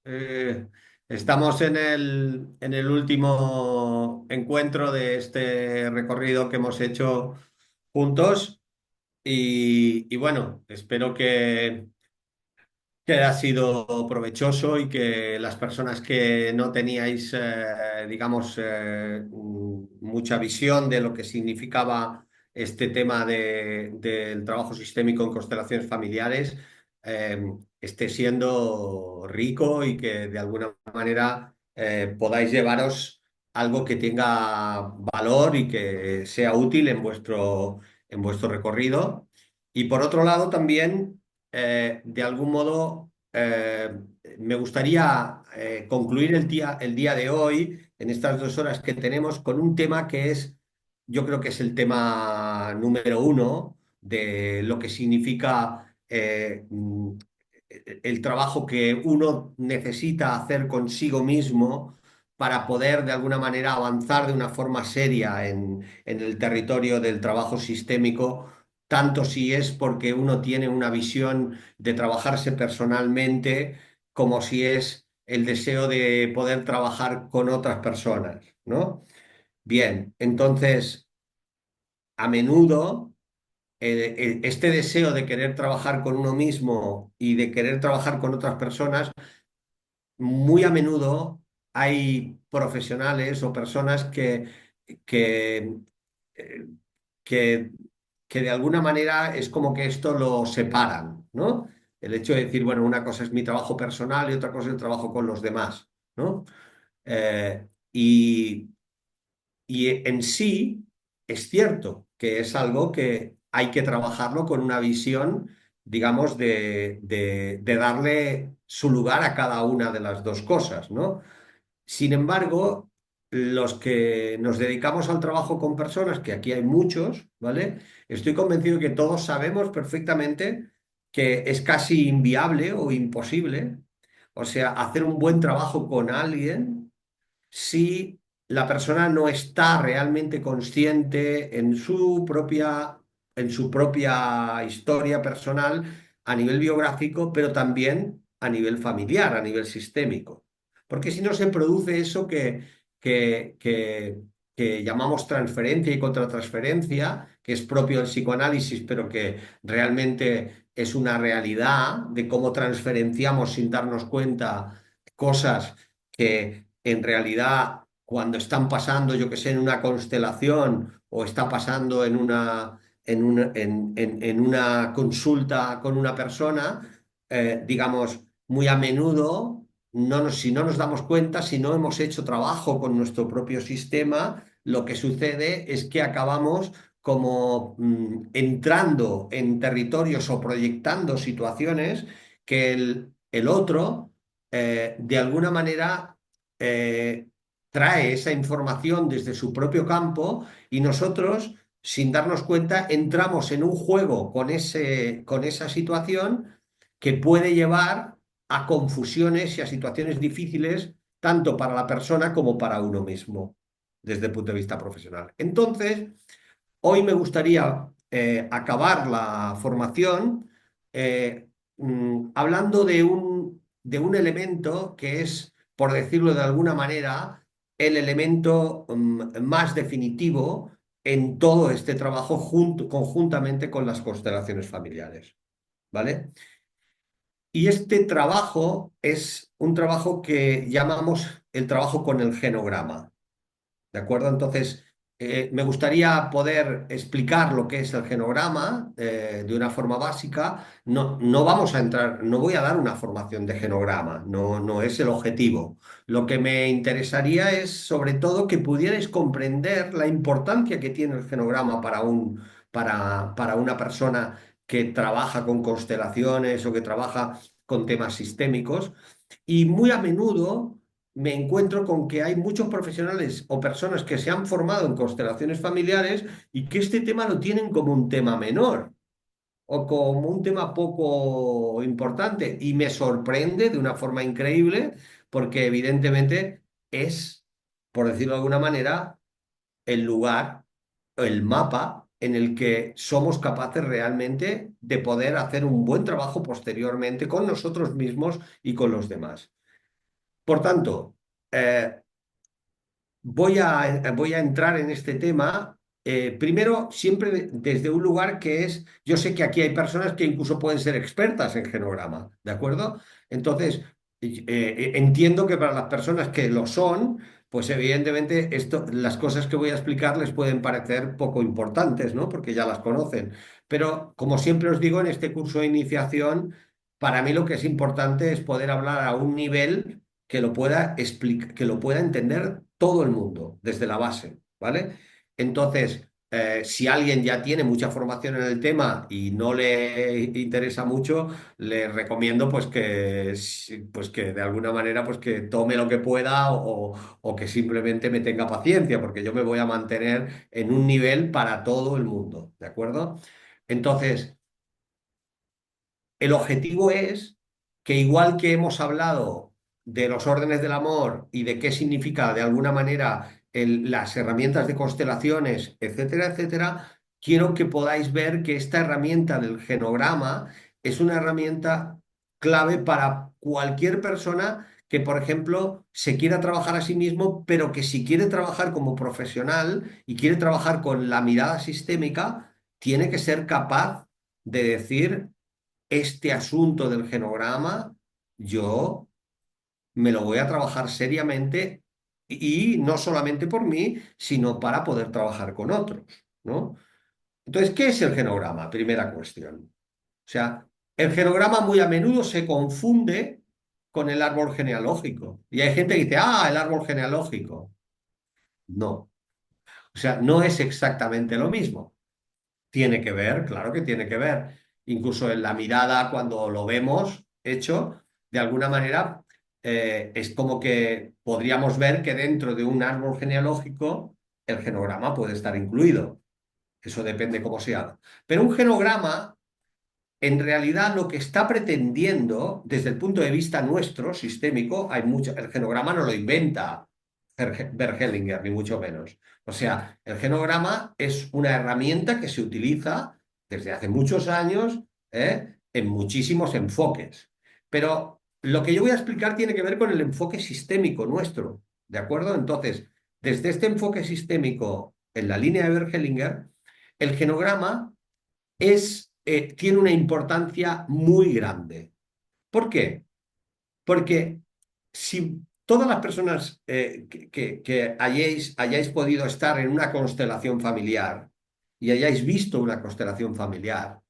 Eh, Estamos en el último encuentro de este recorrido que hemos hecho juntos y bueno, espero que haya sido provechoso y que las personas que no teníais, digamos, mucha visión de lo que significaba este tema del trabajo sistémico en constelaciones familiares, eh, esté siendo rico y que de alguna manera podáis llevaros algo que tenga valor y que sea útil en vuestro recorrido. Y por otro lado, también de algún modo, me gustaría concluir el día de hoy, en estas 2 horas que tenemos, con un tema que es, yo creo que es el tema número uno de lo que significa el trabajo que uno necesita hacer consigo mismo para poder de alguna manera avanzar de una forma seria en el territorio del trabajo sistémico, tanto si es porque uno tiene una visión de trabajarse personalmente, como si es el deseo de poder trabajar con otras personas, ¿no? Bien, entonces, a menudo este deseo de querer trabajar con uno mismo y de querer trabajar con otras personas, muy a menudo hay profesionales o personas que, eh, que, que de alguna manera es como que esto lo separan, ¿no? El hecho de decir, bueno, una cosa es mi trabajo personal y otra cosa es el trabajo con los demás, ¿no? Eh, y, y en sí es cierto que es algo que hay que trabajarlo con una visión, digamos, de darle su lugar a cada una de las dos cosas, ¿no? Sin embargo, los que nos dedicamos al trabajo con personas, que aquí hay muchos, ¿vale? Estoy convencido que todos sabemos perfectamente que es casi inviable o imposible, o sea, hacer un buen trabajo con alguien si la persona no está realmente consciente en su propia historia personal a nivel biográfico, pero también a nivel familiar, a nivel sistémico. Porque si no se produce eso que, que- que llamamos transferencia y contratransferencia, que es propio del psicoanálisis, pero que realmente es una realidad de cómo transferenciamos sin darnos cuenta cosas que en realidad cuando están pasando, yo que sé, en una constelación o está pasando en una consulta con una persona, digamos, muy a menudo, si no nos damos cuenta, si no hemos hecho trabajo con nuestro propio sistema, lo que sucede es que acabamos como entrando en territorios o proyectando situaciones que el otro de alguna manera eh, trae esa información desde su propio campo y nosotros, sin darnos cuenta, entramos en un juego con esa situación que puede llevar a confusiones y a situaciones difíciles, tanto para la persona como para uno mismo, desde el punto de vista profesional. Entonces, hoy me gustaría acabar la formación hablando de un elemento que es, por decirlo de alguna manera, el elemento más definitivo en todo este trabajo conjuntamente con las constelaciones familiares, ¿vale? Y este trabajo es un trabajo que llamamos el trabajo con el genograma. ¿De acuerdo? Entonces, me gustaría poder explicar lo que es el genograma de una forma básica. No, no vamos a entrar, no voy a dar una formación de genograma, no, no es el objetivo. Lo que me interesaría es, sobre todo, que pudierais comprender la importancia que tiene el genograma para una persona que trabaja con constelaciones o que trabaja con temas sistémicos. Y muy a menudo me encuentro con que hay muchos profesionales o personas que se han formado en constelaciones familiares y que este tema lo tienen como un tema menor o como un tema poco importante. Y me sorprende de una forma increíble porque evidentemente es, por decirlo de alguna manera, el lugar, el mapa en el que somos capaces realmente de poder hacer un buen trabajo posteriormente con nosotros mismos y con los demás. Por tanto, eh, voy a entrar en este tema. Primero, siempre desde un lugar que es, yo sé que aquí hay personas que incluso pueden ser expertas en genograma, ¿de acuerdo? Entonces, entiendo que para las personas que lo son, pues evidentemente las cosas que voy a explicar les pueden parecer poco importantes, ¿no? Porque ya las conocen. Pero como siempre os digo en este curso de iniciación, para mí lo que es importante es poder hablar a un nivel que lo pueda explicar, que lo pueda entender todo el mundo desde la base, ¿vale? Entonces, si alguien ya tiene mucha formación en el tema y no le interesa mucho, le recomiendo pues que de alguna manera pues que tome lo que pueda o que simplemente me tenga paciencia, porque yo me voy a mantener en un nivel para todo el mundo, ¿de acuerdo? Entonces, el objetivo es que igual que hemos hablado de los órdenes del amor y de qué significa de alguna manera las herramientas de constelaciones, etcétera, etcétera, quiero que podáis ver que esta herramienta del genograma es una herramienta clave para cualquier persona que, por ejemplo, se quiera trabajar a sí mismo, pero que si quiere trabajar como profesional y quiere trabajar con la mirada sistémica, tiene que ser capaz de decir este asunto del genograma, yo me lo voy a trabajar seriamente y no solamente por mí, sino para poder trabajar con otros, ¿no? Entonces, ¿qué es el genograma? Primera cuestión. O sea, el genograma muy a menudo se confunde con el árbol genealógico. Y hay gente que dice, ah, el árbol genealógico. No. O sea, no es exactamente lo mismo. Tiene que ver, claro que tiene que ver. Incluso en la mirada, cuando lo vemos hecho, de alguna manera, es como que podríamos ver que dentro de un árbol genealógico el genograma puede estar incluido. Eso depende cómo se haga. Pero un genograma, en realidad, lo que está pretendiendo, desde el punto de vista nuestro, sistémico, el genograma no lo inventa Bergelinger, ni mucho menos. O sea, el genograma es una herramienta que se utiliza desde hace muchos años, en muchísimos enfoques. Pero lo que yo voy a explicar tiene que ver con el enfoque sistémico nuestro, ¿de acuerdo? Entonces, desde este enfoque sistémico en la línea de Bergelinger, el genograma tiene una importancia muy grande. ¿Por qué? Porque si todas las personas que hayáis podido estar en una constelación familiar y hayáis visto una constelación familiar,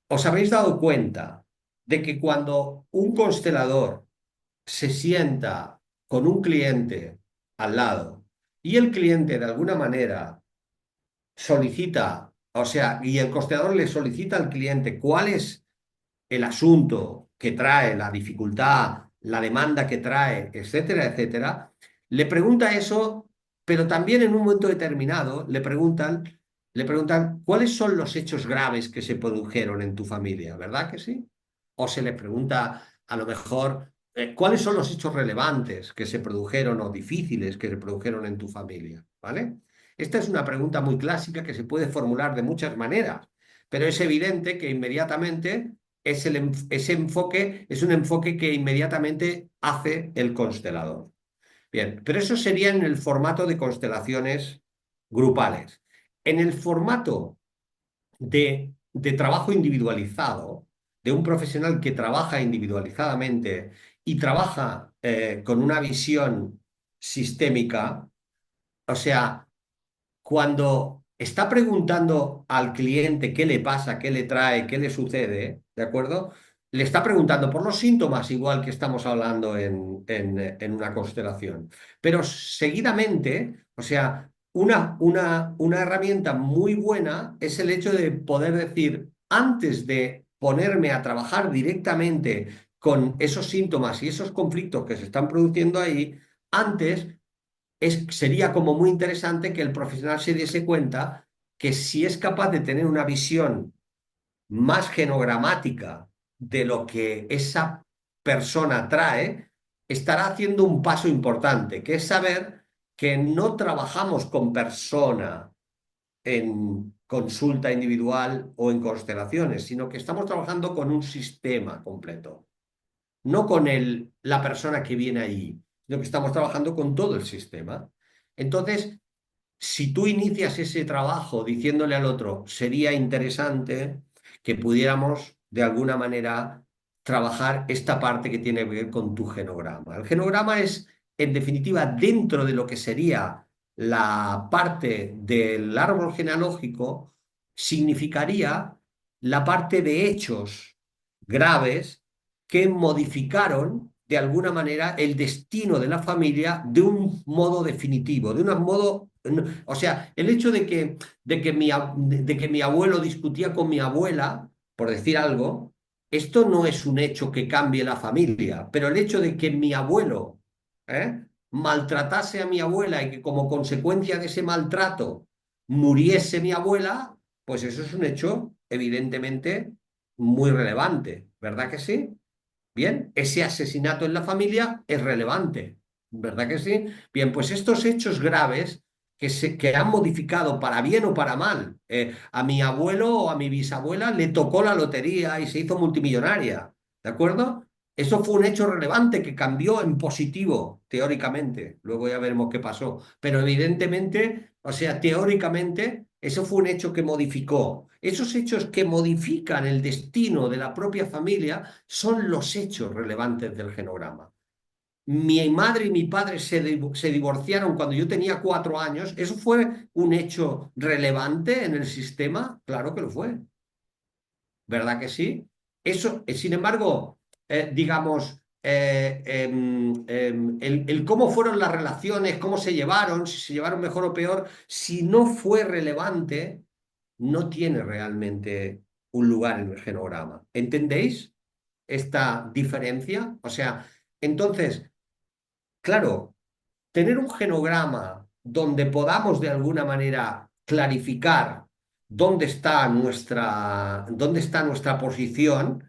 os habréis dado cuenta de que cuando un constelador se sienta con un cliente al lado y el cliente de alguna manera solicita, o sea, y el constelador le solicita al cliente cuál es el asunto que trae, la dificultad, la demanda que trae, etcétera, etcétera, le pregunta eso, pero también en un momento determinado le preguntan cuáles son los hechos graves que se produjeron en tu familia, ¿verdad que sí? O se le pregunta a lo mejor cuáles son los hechos relevantes que se produjeron o difíciles que se produjeron en tu familia, ¿vale? Esta es una pregunta muy clásica que se puede formular de muchas maneras, pero es evidente que inmediatamente ese enfoque es un enfoque que inmediatamente hace el constelador. Bien, pero eso sería en el formato de constelaciones grupales. En el formato de trabajo individualizado, de un profesional que trabaja individualizadamente y trabaja con una visión sistémica, o sea, cuando está preguntando al cliente qué le pasa, qué le trae, qué le sucede, ¿de acuerdo? Le está preguntando por los síntomas, igual que estamos hablando en una constelación. Pero seguidamente, o sea, una herramienta muy buena es el hecho de poder decir, antes de ponerme a trabajar directamente con esos síntomas y esos conflictos que se están produciendo ahí, antes sería como muy interesante que el profesional se diese cuenta que si es capaz de tener una visión más genogramática de lo que esa persona trae, estará haciendo un paso importante, que es saber que no trabajamos con persona en consulta individual o en constelaciones, sino que estamos trabajando con un sistema completo. no con la persona que viene allí, sino que estamos trabajando con todo el sistema. Entonces, si tú inicias ese trabajo diciéndole al otro, sería interesante que pudiéramos de alguna manera trabajar esta parte que tiene que ver con tu genograma. El genograma es, en definitiva, dentro de lo que sería la parte del árbol genealógico, significaría la parte de hechos graves que modificaron de alguna manera el destino de la familia de un modo definitivo, de un modo, o sea, el hecho de que mi abuelo discutía con mi abuela, por decir algo, esto no es un hecho que cambie la familia, pero el hecho de que mi abuelo maltratase a mi abuela y que como consecuencia de ese maltrato muriese mi abuela, pues eso es un hecho evidentemente muy relevante, ¿verdad que sí? Bien, ese asesinato en la familia es relevante, ¿verdad que sí? Bien, pues estos hechos graves que han modificado para bien o para mal, a mi abuelo o a mi bisabuela le tocó la lotería y se hizo multimillonaria, ¿de acuerdo? Eso fue un hecho relevante que cambió en positivo, teóricamente. Luego ya veremos qué pasó. Pero evidentemente, o sea, teóricamente, eso fue un hecho que modificó. Esos hechos que modifican el destino de la propia familia son los hechos relevantes del genograma. Mi madre y mi padre se divorciaron cuando yo tenía 4 años. ¿Eso fue un hecho relevante en el sistema? Claro que lo fue. ¿Verdad que sí? Eso, sin embargo, digamos, el cómo fueron las relaciones, cómo se llevaron, si se llevaron mejor o peor, si no fue relevante, no tiene realmente un lugar en el genograma. ¿Entendéis esta diferencia? O sea, entonces, claro, tener un genograma donde podamos de alguna manera clarificar dónde está nuestra posición,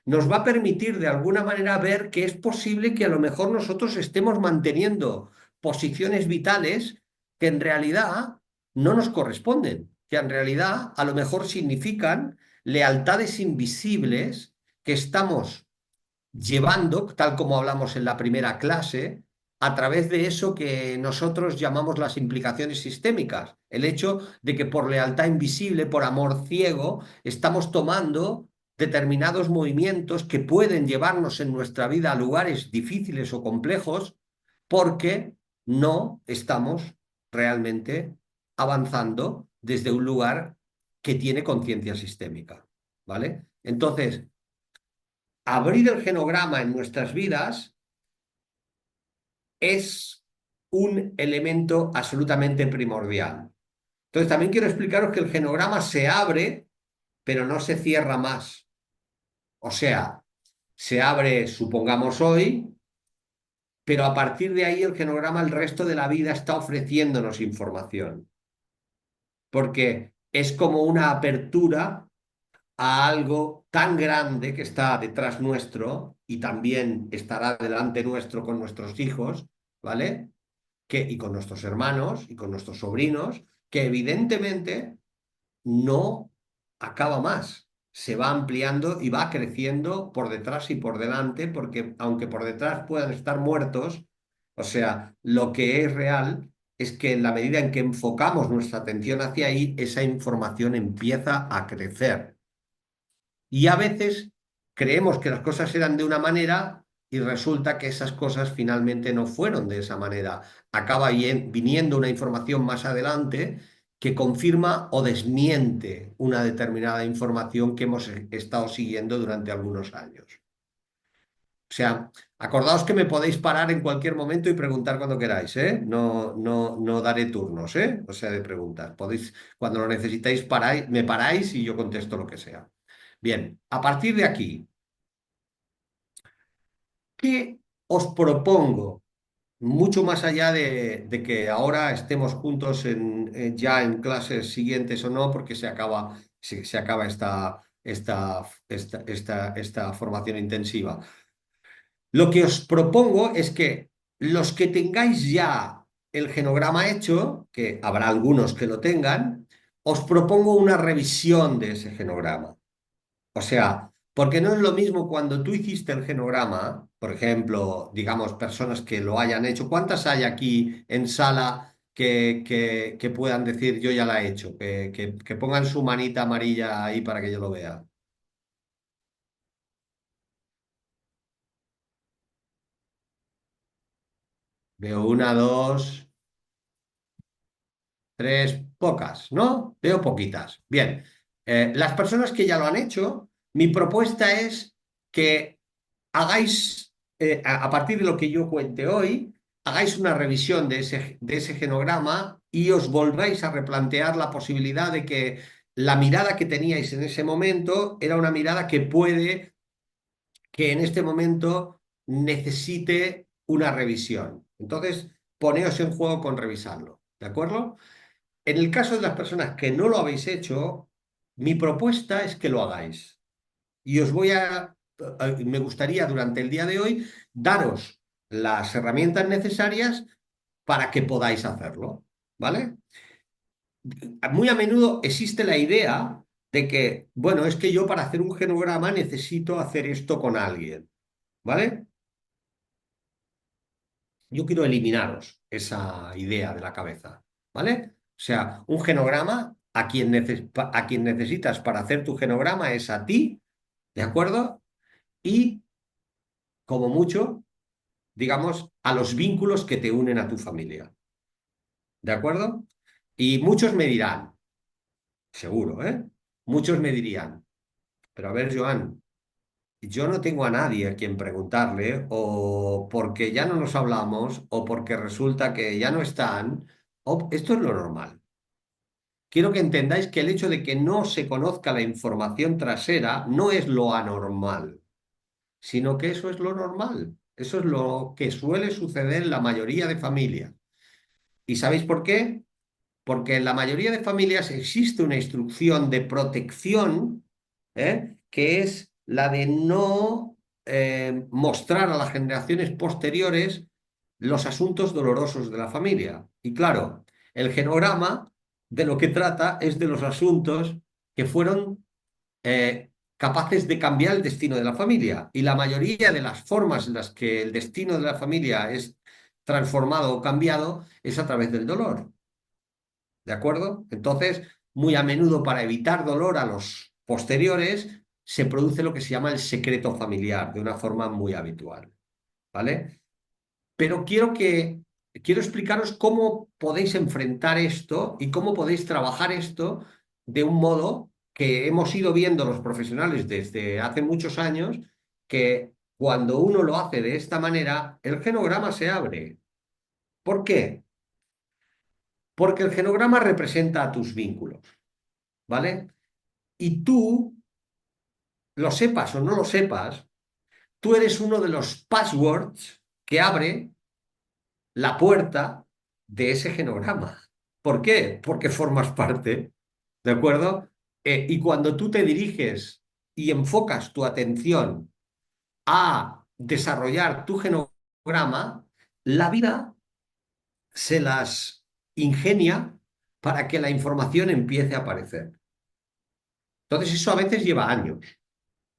nos va a permitir de alguna manera ver que es posible que a lo mejor nosotros estemos manteniendo posiciones vitales que en realidad no nos corresponden, que en realidad a lo mejor significan lealtades invisibles que estamos llevando, tal como hablamos en la primera clase, a través de eso que nosotros llamamos las implicaciones sistémicas. El hecho de que por lealtad invisible, por amor ciego, estamos tomando determinados movimientos que pueden llevarnos en nuestra vida a lugares difíciles o complejos porque no estamos realmente avanzando desde un lugar que tiene conciencia sistémica, ¿vale? Entonces, abrir el genograma en nuestras vidas es un elemento absolutamente primordial. Entonces, también quiero explicaros que el genograma se abre, pero no se cierra más. O sea, se abre, supongamos hoy, pero a partir de ahí el genograma el resto de la vida está ofreciéndonos información, porque es como una apertura a algo tan grande que está detrás nuestro y también estará delante nuestro con nuestros hijos, ¿vale? Y con nuestros hermanos y con nuestros sobrinos, que evidentemente no acaba más. Se va ampliando y va creciendo por detrás y por delante, porque aunque por detrás puedan estar muertos, o sea, lo que es real es que en la medida en que enfocamos nuestra atención hacia ahí, esa información empieza a crecer. Y a veces creemos que las cosas eran de una manera y resulta que esas cosas finalmente no fueron de esa manera. Acaba viniendo una información más adelante que confirma o desmiente una determinada información que hemos estado siguiendo durante algunos años. O sea, acordaos que me podéis parar en cualquier momento y preguntar cuando queráis, ¿eh? No, no, no daré turnos, ¿eh? O sea, de preguntar. Podéis, cuando lo necesitáis, me paráis y yo contesto lo que sea. Bien, a partir de aquí, ¿qué os propongo? Mucho más allá de que ahora estemos juntos ya en clases siguientes o no, porque se acaba esta formación intensiva. Lo que os propongo es que los que tengáis ya el genograma hecho, que habrá algunos que lo tengan, os propongo una revisión de ese genograma. O sea, Porque no es lo mismo cuando tú hiciste el genograma, por ejemplo, digamos, personas que lo hayan hecho. ¿Cuántas hay aquí en sala que puedan decir yo ya la he hecho? Que pongan su manita amarilla ahí para que yo lo vea. Veo una, dos, tres, pocas, ¿no? Veo poquitas. Bien. Las personas que ya lo han hecho, mi propuesta es que hagáis, a partir de lo que yo cuente hoy, hagáis una revisión de ese genograma y os volváis a replantear la posibilidad de que la mirada que teníais en ese momento era una mirada que puede, que en este momento necesite una revisión. Entonces, poneos en juego con revisarlo, ¿de acuerdo? En el caso de las personas que no lo habéis hecho, mi propuesta es que lo hagáis. Y os voy me gustaría durante el día de hoy daros las herramientas necesarias para que podáis hacerlo, ¿vale? Muy a menudo existe la idea de que, bueno, es que yo para hacer un genograma necesito hacer esto con alguien, ¿vale? Yo quiero eliminaros esa idea de la cabeza, ¿vale? O sea, un genograma a quien necesitas para hacer tu genograma es a ti, ¿de acuerdo? Y como mucho digamos, a los vínculos que te unen a tu familia. ¿De acuerdo? Y muchos me dirán, seguro, ¿eh? Muchos me dirían, pero a ver, Joan, yo no tengo a nadie a quien preguntarle, o porque ya no nos hablamos, o porque resulta que ya no están, o esto es lo normal. Quiero que entendáis que el hecho de que no se conozca la información trasera no es lo anormal, sino que eso es lo normal. Eso es lo que suele suceder en la mayoría de familias. ¿Y sabéis por qué? Porque en la mayoría de familias existe una instrucción de protección, que es la de no mostrar a las generaciones posteriores los asuntos dolorosos de la familia. Y claro, el genograma de lo que trata es de los asuntos que fueron capaces de cambiar el destino de la familia. Y la mayoría de las formas en las que el destino de la familia es transformado o cambiado es a través del dolor. ¿De acuerdo? Entonces, muy a menudo para evitar dolor a los posteriores, se produce lo que se llama el secreto familiar de una forma muy habitual, ¿vale? Pero quiero explicaros cómo podéis enfrentar esto y cómo podéis trabajar esto de un modo que hemos ido viendo los profesionales desde hace muchos años, que cuando uno lo hace de esta manera, el genograma se abre. ¿Por qué? Porque el genograma representa a tus vínculos, ¿vale? Y tú, lo sepas o no lo sepas, tú eres uno de los passwords que abre la puerta de ese genograma. ¿Por qué? Porque formas parte, ¿de acuerdo? Y cuando tú te diriges y enfocas tu atención a desarrollar tu genograma, la vida se las ingenia para que la información empiece a aparecer. Entonces eso a veces lleva años.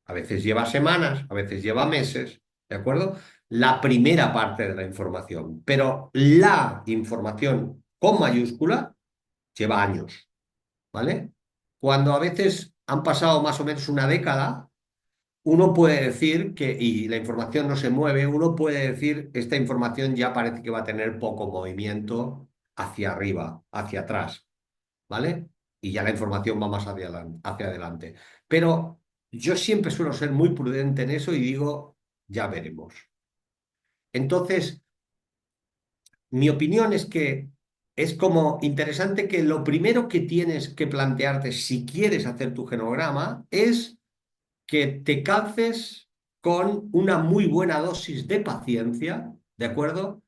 A veces lleva semanas, a veces lleva meses, ¿de acuerdo? La primera parte de la información, pero la información con mayúscula lleva años, ¿vale? Cuando a veces han pasado más o menos una década, uno puede decir que, y la información no se mueve, uno puede decir, esta información ya parece que va a tener poco movimiento hacia arriba, hacia atrás. ¿Vale? Y ya la información va más hacia adelante. Pero yo siempre suelo ser muy prudente en eso y digo, ya veremos. Entonces, mi opinión es que es como interesante que lo primero que tienes que plantearte si quieres hacer tu genograma es que te calces con una muy buena dosis de paciencia, ¿de acuerdo?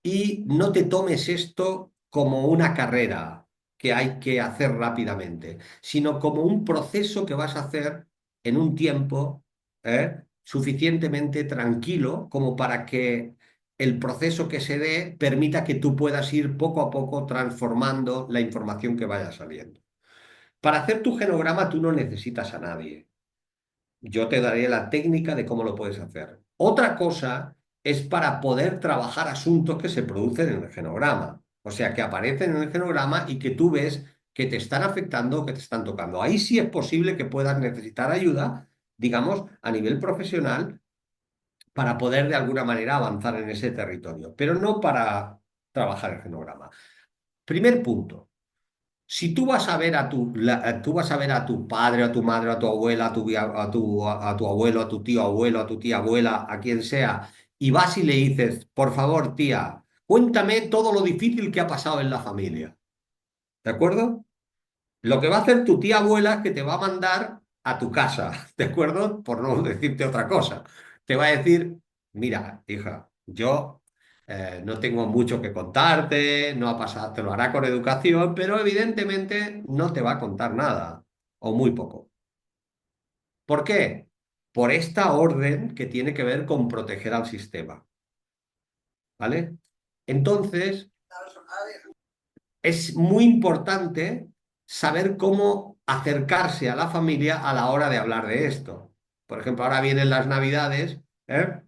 Y no te tomes esto como una carrera que hay que hacer rápidamente, sino como un proceso que vas a hacer en un tiempo suficientemente tranquilo como para que el proceso que se dé permita que tú puedas ir poco a poco transformando la información que vaya saliendo. Para hacer tu genograma tú no necesitas a nadie. yo te daré la técnica de cómo lo puedes hacer. Otra cosa es para poder trabajar asuntos que se producen en el genograma, o sea, que aparecen en el genograma y que tú ves que te están afectando o que te están tocando. Ahí sí es posible que puedas necesitar ayuda, digamos, a nivel profesional para poder de alguna manera avanzar en ese territorio, pero no para trabajar el genograma. Primer punto. Si tú vas a ver tú vas a ver a tu padre, a tu madre, a tu abuela, a tu abuelo, a tu tío abuelo, a tu tía abuela, a quien sea, y vas y le dices, por favor, tía, cuéntame todo lo difícil que ha pasado en la familia. ¿De acuerdo? Lo que va a hacer tu tía abuela es que te va a mandar a tu casa, ¿de acuerdo? Por no decirte otra cosa. Te va a decir, mira, hija, yo no tengo mucho que contarte, no ha pasado, te lo hará con educación, pero evidentemente no te va a contar nada, o muy poco. ¿Por qué? Por esta orden que tiene que ver con proteger al sistema, ¿vale? Entonces, es muy importante saber cómo acercarse a la familia a la hora de hablar de esto. Por ejemplo, ahora vienen las Navidades, ¿eh?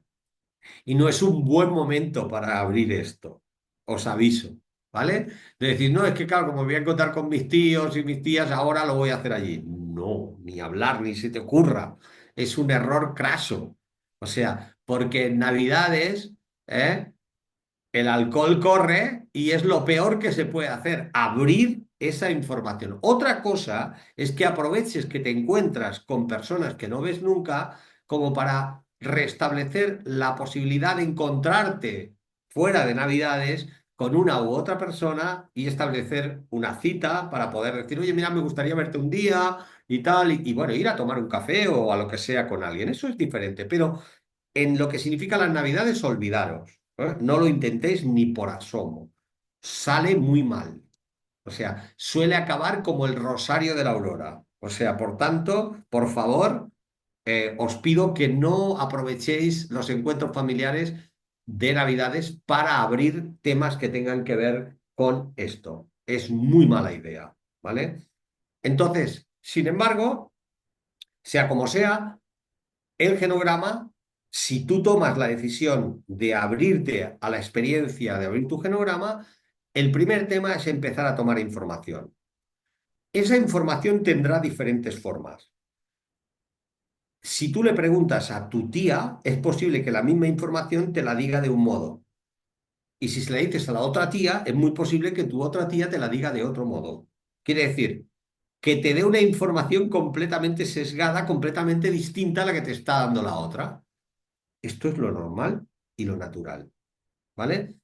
Y no es un buen momento para abrir esto, os aviso, ¿vale? De decir, no, es que claro, como voy a encontrar con mis tíos y mis tías, ahora lo voy a hacer allí. No, ni hablar, ni se te ocurra. Es un error craso. O sea, porque en Navidades, ¿eh? El alcohol corre y es lo peor que se puede hacer, abrir esa información. Otra cosa es que aproveches que te encuentras con personas que no ves nunca como para restablecer la posibilidad de encontrarte fuera de Navidades con una u otra persona y establecer una cita para poder decir, oye, mira, me gustaría verte un día y tal, y bueno, ir a tomar un café o a lo que sea con alguien. Eso es diferente, pero en lo que significa las Navidades, olvidaros. ¿Eh? No lo intentéis ni por asomo. Sale muy mal. O sea, suele acabar como el rosario de la aurora. O sea, por tanto, por favor, os pido que no aprovechéis los encuentros familiares de Navidades para abrir temas que tengan que ver con esto. Es muy mala idea, ¿vale? Entonces, sin embargo, sea como sea, el genograma, si tú tomas la decisión de abrirte a la experiencia de abrir tu genograma, el primer tema es empezar a tomar información. Esa información tendrá diferentes formas. Si tú le preguntas a tu tía, es posible que la misma información te la diga de un modo. Y si se la dices a la otra tía, es muy posible que tu otra tía te la diga de otro modo. Quiere decir, que te dé una información completamente sesgada, completamente distinta a la que te está dando la otra. Esto es lo normal y lo natural, ¿vale?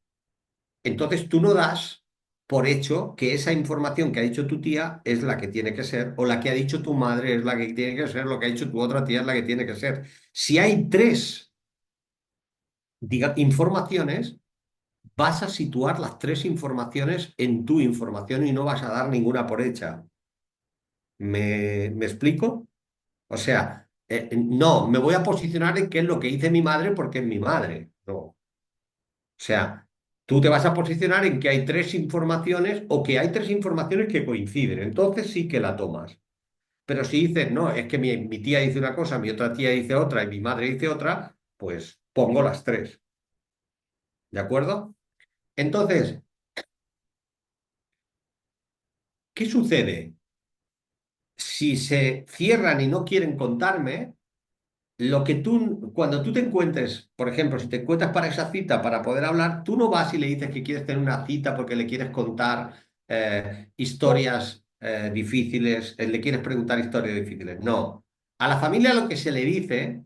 Entonces tú no das por hecho que esa información que ha dicho tu tía es la que tiene que ser, o la que ha dicho tu madre es la que tiene que ser, lo que ha dicho tu otra tía es la que tiene que ser. Si hay tres, informaciones, vas a situar las tres informaciones en tu información y no vas a dar ninguna por hecha. ¿Me explico? O sea, no, me voy a posicionar en qué es lo que dice mi madre porque es mi madre. No. O sea, tú te vas a posicionar en que hay tres informaciones o que hay tres informaciones que coinciden. Entonces sí que la tomas. Pero si dices, no, es que mi tía dice una cosa, mi otra tía dice otra y mi madre dice otra, pues pongo las tres. ¿De acuerdo? Entonces, ¿qué sucede? Si se cierran y no quieren contarme, lo que tú, cuando tú te encuentres, por ejemplo, si te encuentras para esa cita para poder hablar, tú no vas y le dices que quieres tener una cita porque le quieres contar historias difíciles, le quieres preguntar historias difíciles. No. A la familia lo que se le dice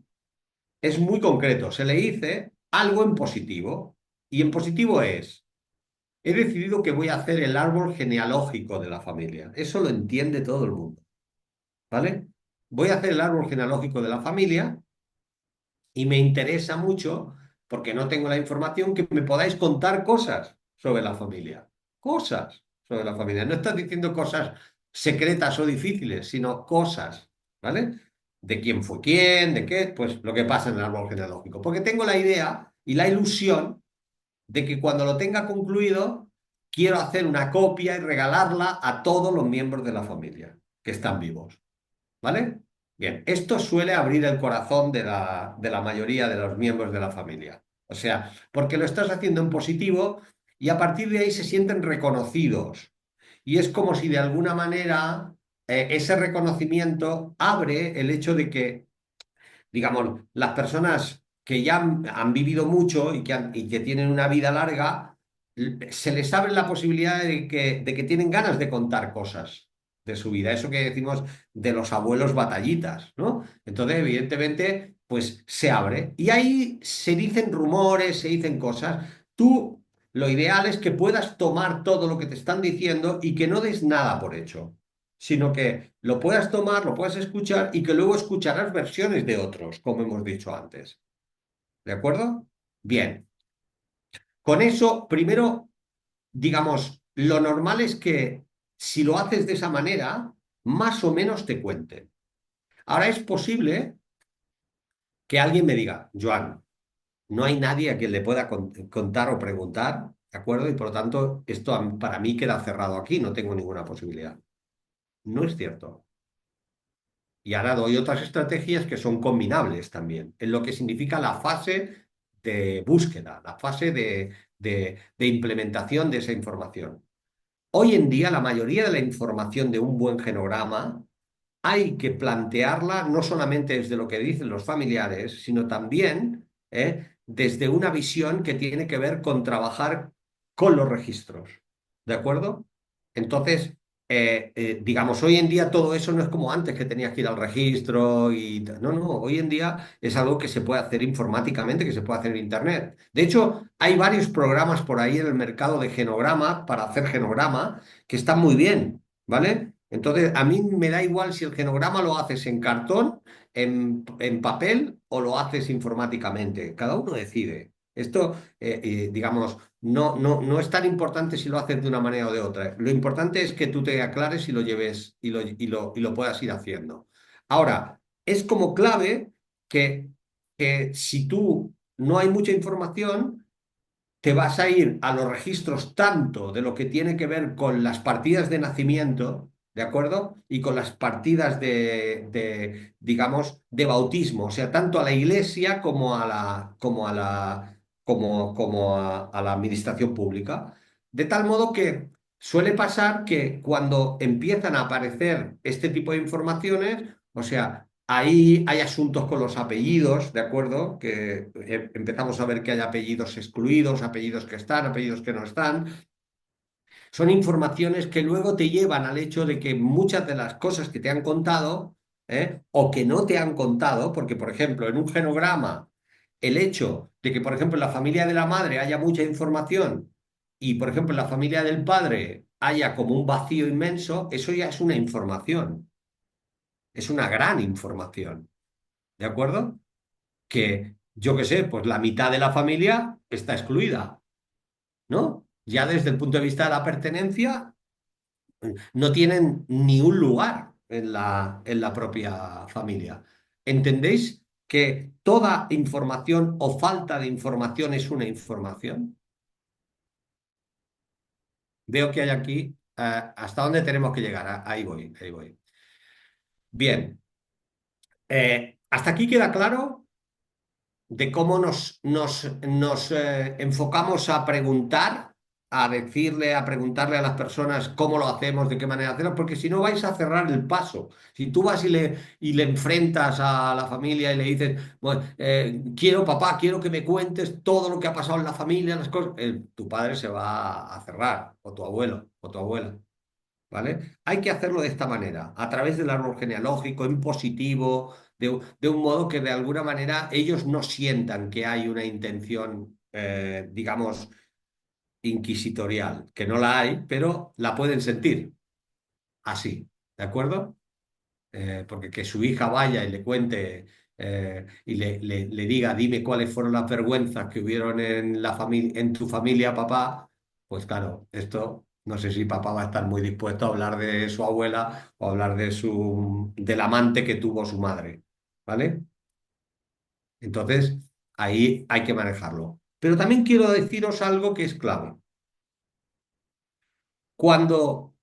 es muy concreto. Se le dice algo en positivo. Y en positivo es, he decidido que voy a hacer el árbol genealógico de la familia. Eso lo entiende todo el mundo. ¿Vale? Voy a hacer el árbol genealógico de la familia y me interesa mucho, porque no tengo la información, que me podáis contar cosas sobre la familia. Cosas sobre la familia. No estás diciendo cosas secretas o difíciles, sino cosas, ¿vale? De quién fue quién, de qué, pues lo que pasa en el árbol genealógico. Porque tengo la idea y la ilusión de que cuando lo tenga concluido, quiero hacer una copia y regalarla a todos los miembros de la familia que están vivos, ¿vale? Bien, esto suele abrir el corazón de la mayoría de los miembros de la familia. O sea, porque lo estás haciendo en positivo y a partir de ahí se sienten reconocidos. Y es como si de alguna manera ese reconocimiento abre el hecho de que, digamos, las personas que ya han vivido mucho y que tienen una vida larga, se les abre la posibilidad de que tienen ganas de contar cosas de su vida. Eso que decimos de los abuelos batallitas, ¿no? Entonces, evidentemente, pues se abre. Y ahí se dicen rumores, se dicen cosas. Tú, lo ideal es que puedas tomar todo lo que te están diciendo y que no des nada por hecho, sino que lo puedas tomar, lo puedas escuchar y que luego escucharás versiones de otros, como hemos dicho antes. ¿De acuerdo? Bien. Con eso, primero, digamos, lo normal es que si lo haces de esa manera, más o menos te cuenten. Ahora es posible que alguien me diga, Joan, no hay nadie a quien le pueda contar o preguntar, ¿de acuerdo? Y por lo tanto, esto para mí queda cerrado aquí, no tengo ninguna posibilidad. No es cierto. Y ahora doy otras estrategias que son combinables también, en lo que significa la fase de búsqueda, la fase de implementación de esa información. Hoy en día, la mayoría de la información de un buen genograma hay que plantearla no solamente desde lo que dicen los familiares, sino también desde una visión que tiene que ver con trabajar con los registros. ¿De acuerdo? Entonces, digamos, hoy en día todo eso no es como antes que tenías que ir al registro y no, no, hoy en día es algo que se puede hacer informáticamente, que se puede hacer en Internet. De hecho, hay varios programas por ahí en el mercado de genograma para hacer genograma que están muy bien, ¿vale? Entonces, a mí me da igual si el genograma lo haces en cartón, en papel o lo haces informáticamente. Cada uno decide. Esto, digamos, no es tan importante si lo haces de una manera o de otra. Lo importante es que tú te aclares y lo lleves y lo puedas ir haciendo. Ahora, es como clave que si tú no hay mucha información, te vas a ir a los registros tanto de lo que tiene que ver con las partidas de nacimiento, ¿de acuerdo? Y con las partidas digamos, de bautismo, o sea, tanto a la iglesia como a la administración pública. De tal modo que suele pasar que cuando empiezan a aparecer este tipo de informaciones, o sea, ahí hay asuntos con los apellidos, ¿de acuerdo? Que empezamos a ver que hay apellidos excluidos, apellidos que están, apellidos que no están. Son informaciones que luego te llevan al hecho de que muchas de las cosas que te han contado, o que no te han contado, porque por ejemplo, en un genograma, el hecho de que, por ejemplo, en la familia de la madre haya mucha información y, por ejemplo, en la familia del padre haya como un vacío inmenso, eso ya es una información, es una gran información. ¿De acuerdo? Que, yo qué sé, pues la mitad de la familia está excluida, ¿no? Ya desde el punto de vista de la pertenencia, no tienen ni un lugar en la propia familia. ¿Entendéis que toda información o falta de información es una información? Veo que hay aquí, ¿hasta dónde tenemos que llegar? Ahí voy, ahí voy. Bien, ¿hasta aquí queda claro de cómo nos enfocamos a preguntar, a decirle, a preguntarle a las personas cómo lo hacemos, de qué manera hacerlo, porque si no vais a cerrar el paso. Si tú vas y le enfrentas a la familia y le dices, bueno, quiero papá, quiero que me cuentes todo lo que ha pasado en la familia, las cosas, tu padre se va a cerrar, o tu abuelo, o tu abuela. ¿Vale? Hay que hacerlo de esta manera, a través del árbol genealógico, en positivo, de un modo que de alguna manera ellos no sientan que hay una intención, digamos, inquisitorial, que no la hay, pero la pueden sentir así, ¿de acuerdo? Porque que su hija vaya y le cuente y le diga, dime cuáles fueron las vergüenzas que hubieron en la familia, en tu familia, papá, pues claro, esto no sé si papá va a estar muy dispuesto a hablar de su abuela o hablar del amante que tuvo su madre, ¿vale? Entonces, ahí hay que manejarlo. Pero también quiero deciros algo que es clave. Cuando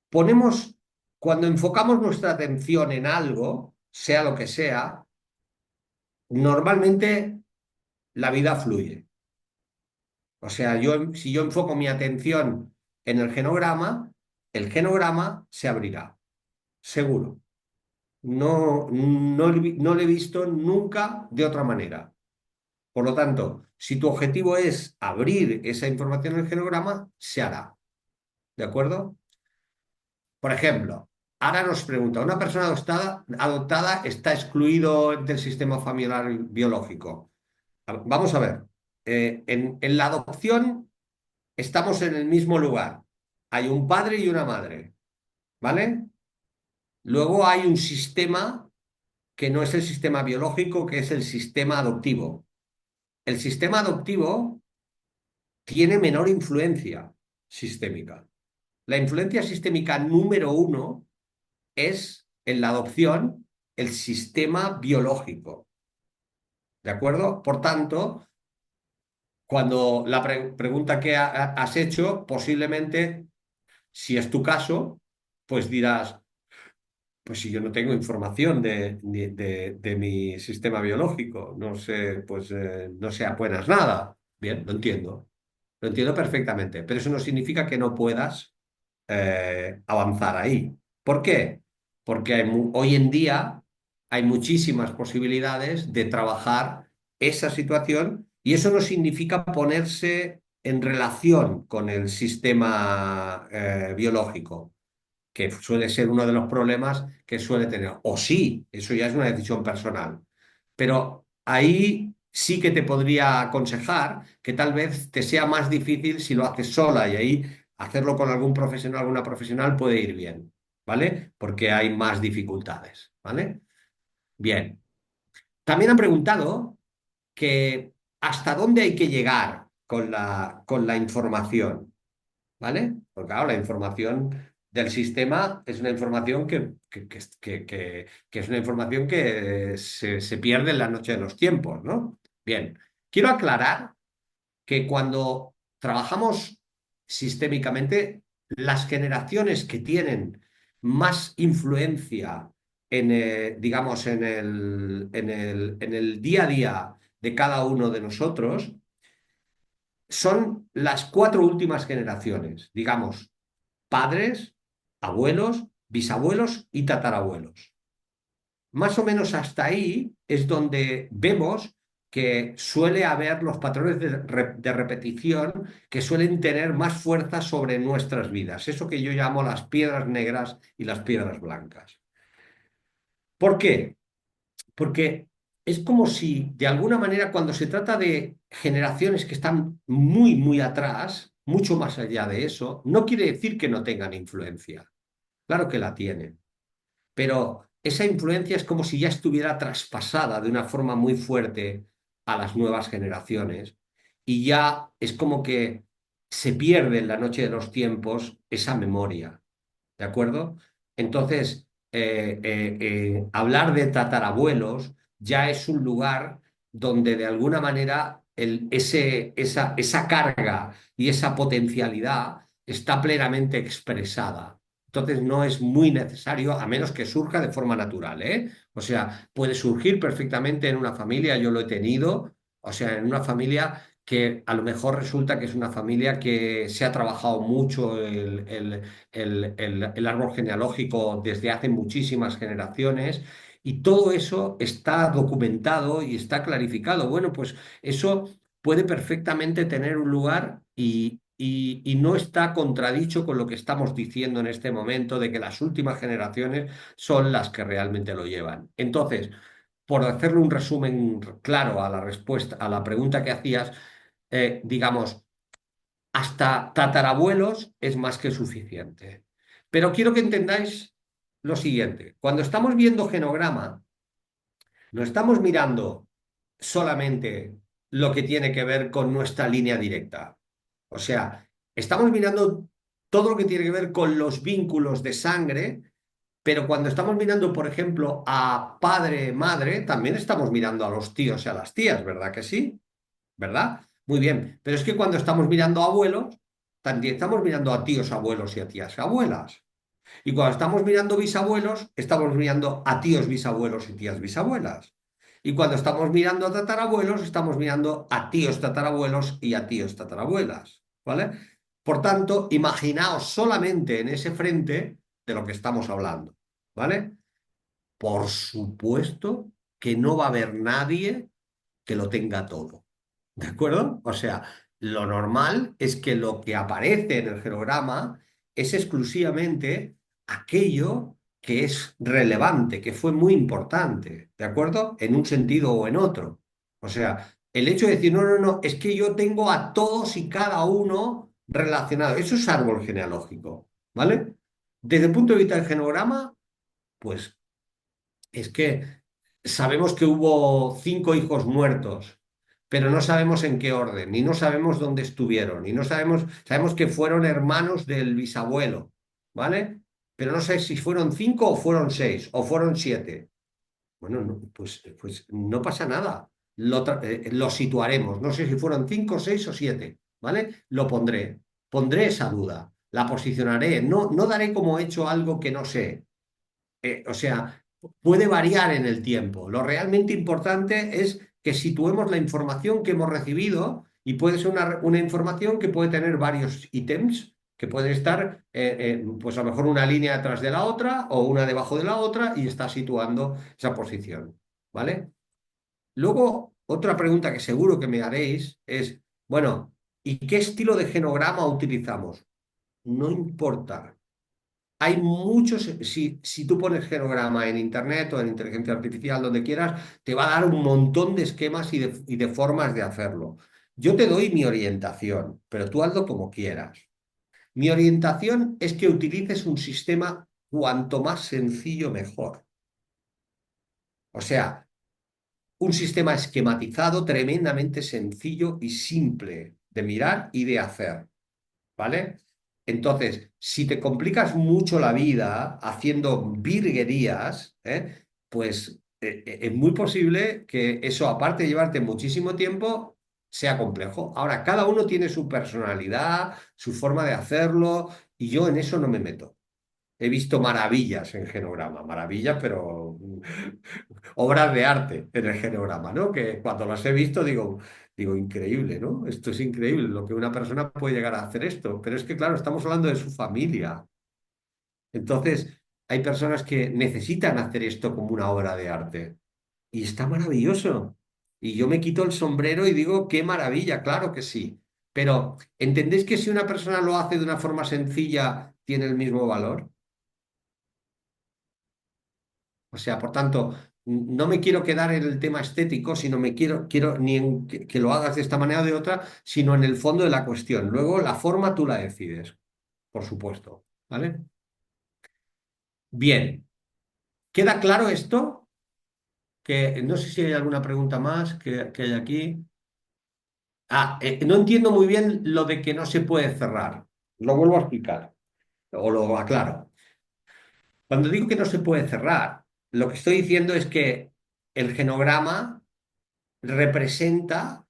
ponemos, cuando enfocamos nuestra atención en algo, sea lo que sea, normalmente la vida fluye. O sea, si yo enfoco mi atención en el genograma se abrirá, seguro. No lo he visto nunca de otra manera. Por lo tanto, si tu objetivo es abrir esa información en el genograma, se hará. ¿De acuerdo? Por ejemplo, ahora nos pregunta, ¿una persona adoptada está excluido del sistema familiar biológico? Vamos a ver. En la adopción estamos en el mismo lugar. Hay un padre y una madre, ¿vale? Luego hay un sistema que no es el sistema biológico, que es el sistema adoptivo. El sistema adoptivo tiene menor influencia sistémica. La influencia sistémica número uno es en la adopción el sistema biológico. ¿De acuerdo? Por tanto, cuando la pregunta que has hecho, posiblemente, si es tu caso, pues dirás, pues si yo no tengo información de mi sistema biológico, no sé, pues no sé apenas nada. Bien, lo entiendo perfectamente, pero eso no significa que no puedas avanzar ahí. ¿Por qué? Porque hoy en día hay muchísimas posibilidades de trabajar esa situación y eso no significa ponerse en relación con el sistema biológico, que suele ser uno de los problemas que suele tener. O sí, eso ya es una decisión personal. Pero ahí sí que te podría aconsejar que tal vez te sea más difícil si lo haces sola y ahí hacerlo con algún profesional, alguna profesional puede ir bien, ¿vale? Porque hay más dificultades, ¿vale? Bien. También han preguntado que hasta dónde hay que llegar con la información. ¿Vale? Porque claro, la información del sistema es una información que es una información que se pierde en la noche de los tiempos, ¿no? Bien, quiero aclarar que cuando trabajamos sistémicamente, las generaciones que tienen más influencia digamos, en el día a día de cada uno de nosotros, son las cuatro últimas generaciones, digamos, padres, abuelos, bisabuelos y tatarabuelos. Más o menos hasta ahí es donde vemos que suele haber los patrones de repetición que suelen tener más fuerza sobre nuestras vidas. Eso que yo llamo las piedras negras y las piedras blancas. ¿Por qué? Porque es como si, de alguna manera, cuando se trata de generaciones que están muy, muy atrás, mucho más allá de eso, no quiere decir que no tengan influencia. Claro que la tienen, pero esa influencia es como si ya estuviera traspasada de una forma muy fuerte a las nuevas generaciones y ya es como que se pierde en la noche de los tiempos esa memoria. ¿De acuerdo? Entonces, hablar de tatarabuelos ya es un lugar donde de alguna manera esa carga y esa potencialidad está plenamente expresada. Entonces no es muy necesario, a menos que surja de forma natural, ¿eh? O sea, puede surgir perfectamente en una familia, yo lo he tenido, o sea, en una familia que a lo mejor resulta que es una familia que se ha trabajado mucho el árbol genealógico desde hace muchísimas generaciones y todo eso está documentado y está clarificado. Bueno, pues eso puede perfectamente tener un lugar y no está contradicho con lo que estamos diciendo en este momento de que las últimas generaciones son las que realmente lo llevan. Entonces, por hacerle un resumen claro a la respuesta, a la pregunta que hacías, digamos, hasta tatarabuelos es más que suficiente. Pero quiero que entendáis lo siguiente. Cuando estamos viendo genograma, no estamos mirando solamente lo que tiene que ver con nuestra línea directa. O sea, estamos mirando todo lo que tiene que ver con los vínculos de sangre, pero cuando estamos mirando, por ejemplo, a padre, madre, también estamos mirando a los tíos y a las tías, ¿verdad que sí? ¿Verdad? Muy bien. Pero es que cuando estamos mirando a abuelos, también estamos mirando a tíos abuelos y a tías abuelas. Y cuando estamos mirando bisabuelos, estamos mirando a tíos bisabuelos y tías bisabuelas. Y cuando estamos mirando a tatarabuelos, estamos mirando a tíos tatarabuelos y a tíos tatarabuelas. ¿Vale? Por tanto, imaginaos solamente en ese frente de lo que estamos hablando. ¿Vale? Por supuesto que no va a haber nadie que lo tenga todo. ¿De acuerdo? O sea, lo normal es que lo que aparece en el genograma es exclusivamente aquello que es relevante, que fue muy importante, ¿de acuerdo? En un sentido o en otro. O sea, el hecho de decir, no, no, no, es que yo tengo a todos y cada uno relacionados. Eso es árbol genealógico, ¿vale? Desde el punto de vista del genograma, pues es que sabemos que hubo 5 hijos muertos, pero no sabemos en qué orden, y no sabemos dónde estuvieron, y no sabemos, sabemos que fueron hermanos del bisabuelo, ¿vale? Pero no sé si fueron 5 o fueron 6 o fueron 7. Bueno, pues no pasa nada. Lo situaremos. No sé si fueron 5, 6 o 7, ¿vale? Lo pondré. Pondré esa duda. La posicionaré. No, no daré como hecho algo que no sé. O sea, puede variar en el tiempo. Lo realmente importante es que situemos la información que hemos recibido y puede ser una información que puede tener varios ítems, que pueden estar, pues a lo mejor una línea detrás de la otra o una debajo de la otra y está situando esa posición. ¿Vale? Luego, otra pregunta que seguro que me haréis es, bueno, ¿y qué estilo de genograma utilizamos? No importa. Hay muchos, si tú pones genograma en internet o en inteligencia artificial, donde quieras, te va a dar un montón de esquemas y de formas de hacerlo. Yo te doy mi orientación, pero tú hazlo como quieras. Mi orientación es que utilices un sistema cuanto más sencillo mejor. O sea, un sistema esquematizado tremendamente sencillo y simple de mirar y de hacer. ¿Vale? Entonces, si te complicas mucho la vida haciendo virguerías, pues es muy posible que eso, aparte de llevarte muchísimo tiempo, sea complejo. Ahora, cada uno tiene su personalidad, su forma de hacerlo, y yo en eso no me meto. He visto maravillas en genograma, maravillas, pero obras de arte en el genograma, ¿no? Que cuando las he visto digo, increíble, ¿no? Esto es increíble, lo que una persona puede llegar a hacer esto. Pero es que, claro, estamos hablando de su familia. Entonces, hay personas que necesitan hacer esto como una obra de arte. Y está maravilloso. Y yo me quito el sombrero y digo, qué maravilla, claro que sí. Pero, ¿entendéis que si una persona lo hace de una forma sencilla, tiene el mismo valor? O sea, por tanto, no me quiero quedar en el tema estético, sino quiero ni en que lo hagas de esta manera o de otra, sino en el fondo de la cuestión. Luego, la forma tú la decides, por supuesto. ¿Vale? Bien, ¿queda claro esto? Que no sé si hay alguna pregunta más que hay aquí. No entiendo muy bien lo de que no se puede cerrar. Lo vuelvo a explicar o lo aclaro. Cuando digo que no se puede cerrar, lo que estoy diciendo es que el genograma representa,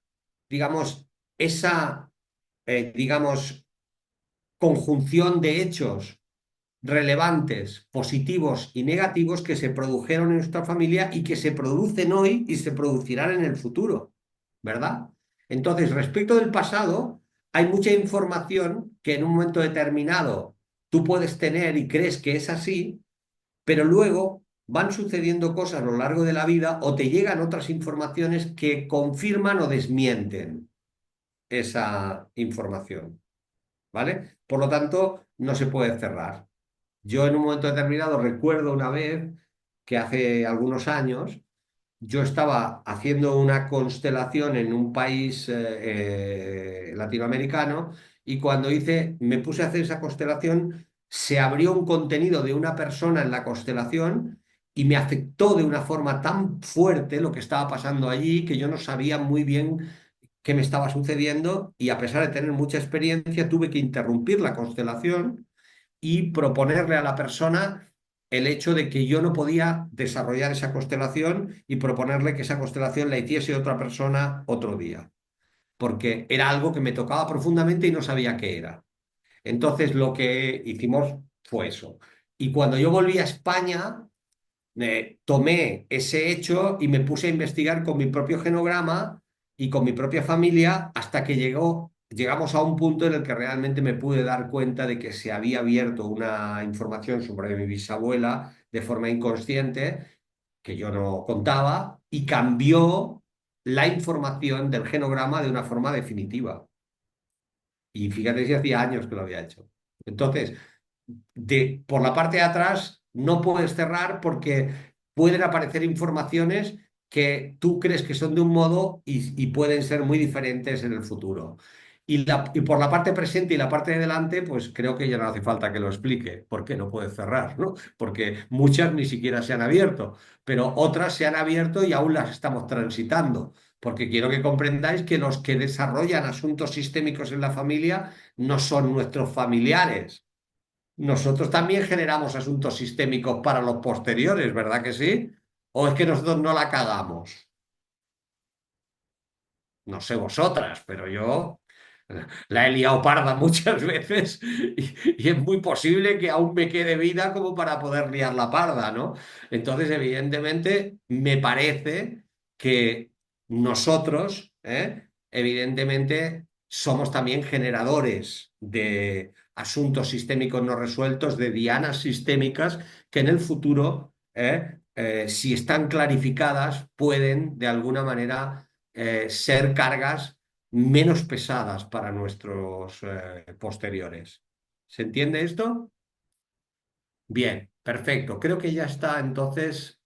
digamos, esa, digamos, conjunción de hechos relevantes, positivos y negativos que se produjeron en nuestra familia y que se producen hoy y se producirán en el futuro, ¿verdad? Entonces, respecto del pasado, hay mucha información que en un momento determinado tú puedes tener y crees que es así, pero luego van sucediendo cosas a lo largo de la vida o te llegan otras informaciones que confirman o desmienten esa información, ¿vale? Por lo tanto, no se puede cerrar. Yo en un momento determinado recuerdo una vez que hace algunos años yo estaba haciendo una constelación en un país latinoamericano y cuando me puse a hacer esa constelación, se abrió un contenido de una persona en la constelación y me afectó de una forma tan fuerte lo que estaba pasando allí que yo no sabía muy bien qué me estaba sucediendo y a pesar de tener mucha experiencia tuve que interrumpir la constelación y proponerle a la persona el hecho de que yo no podía desarrollar esa constelación y proponerle que esa constelación la hiciese otra persona otro día, porque era algo que me tocaba profundamente y no sabía qué era. Entonces lo que hicimos fue eso. Y cuando yo volví a España, tomé ese hecho y me puse a investigar con mi propio genograma y con mi propia familia hasta que llegamos a un punto en el que realmente me pude dar cuenta de que se había abierto una información sobre mi bisabuela de forma inconsciente que yo no contaba y cambió la información del genograma de una forma definitiva. Y fíjate si hacía años que lo había hecho. Entonces, por la parte de atrás no puedes cerrar porque pueden aparecer informaciones que tú crees que son de un modo y pueden ser muy diferentes en el futuro. Y por la parte presente y la parte de delante, pues creo que ya no hace falta que lo explique, porque no puedes cerrar, ¿no? Porque muchas ni siquiera se han abierto, pero otras se han abierto y aún las estamos transitando. Porque quiero que comprendáis que los que desarrollan asuntos sistémicos en la familia no son nuestros familiares. Nosotros también generamos asuntos sistémicos para los posteriores, ¿verdad que sí? ¿O es que nosotros no la cagamos? No sé vosotras, pero yo la he liado parda muchas veces y es muy posible que aún me quede vida como para poder liar la parda, ¿no? Entonces, evidentemente, me parece que nosotros, evidentemente, somos también generadores de asuntos sistémicos no resueltos, de dianas sistémicas que en el futuro, si están clarificadas, pueden de alguna manera ser cargas menos pesadas para nuestros posteriores. ¿Se entiende esto? Bien, perfecto. Creo que ya está entonces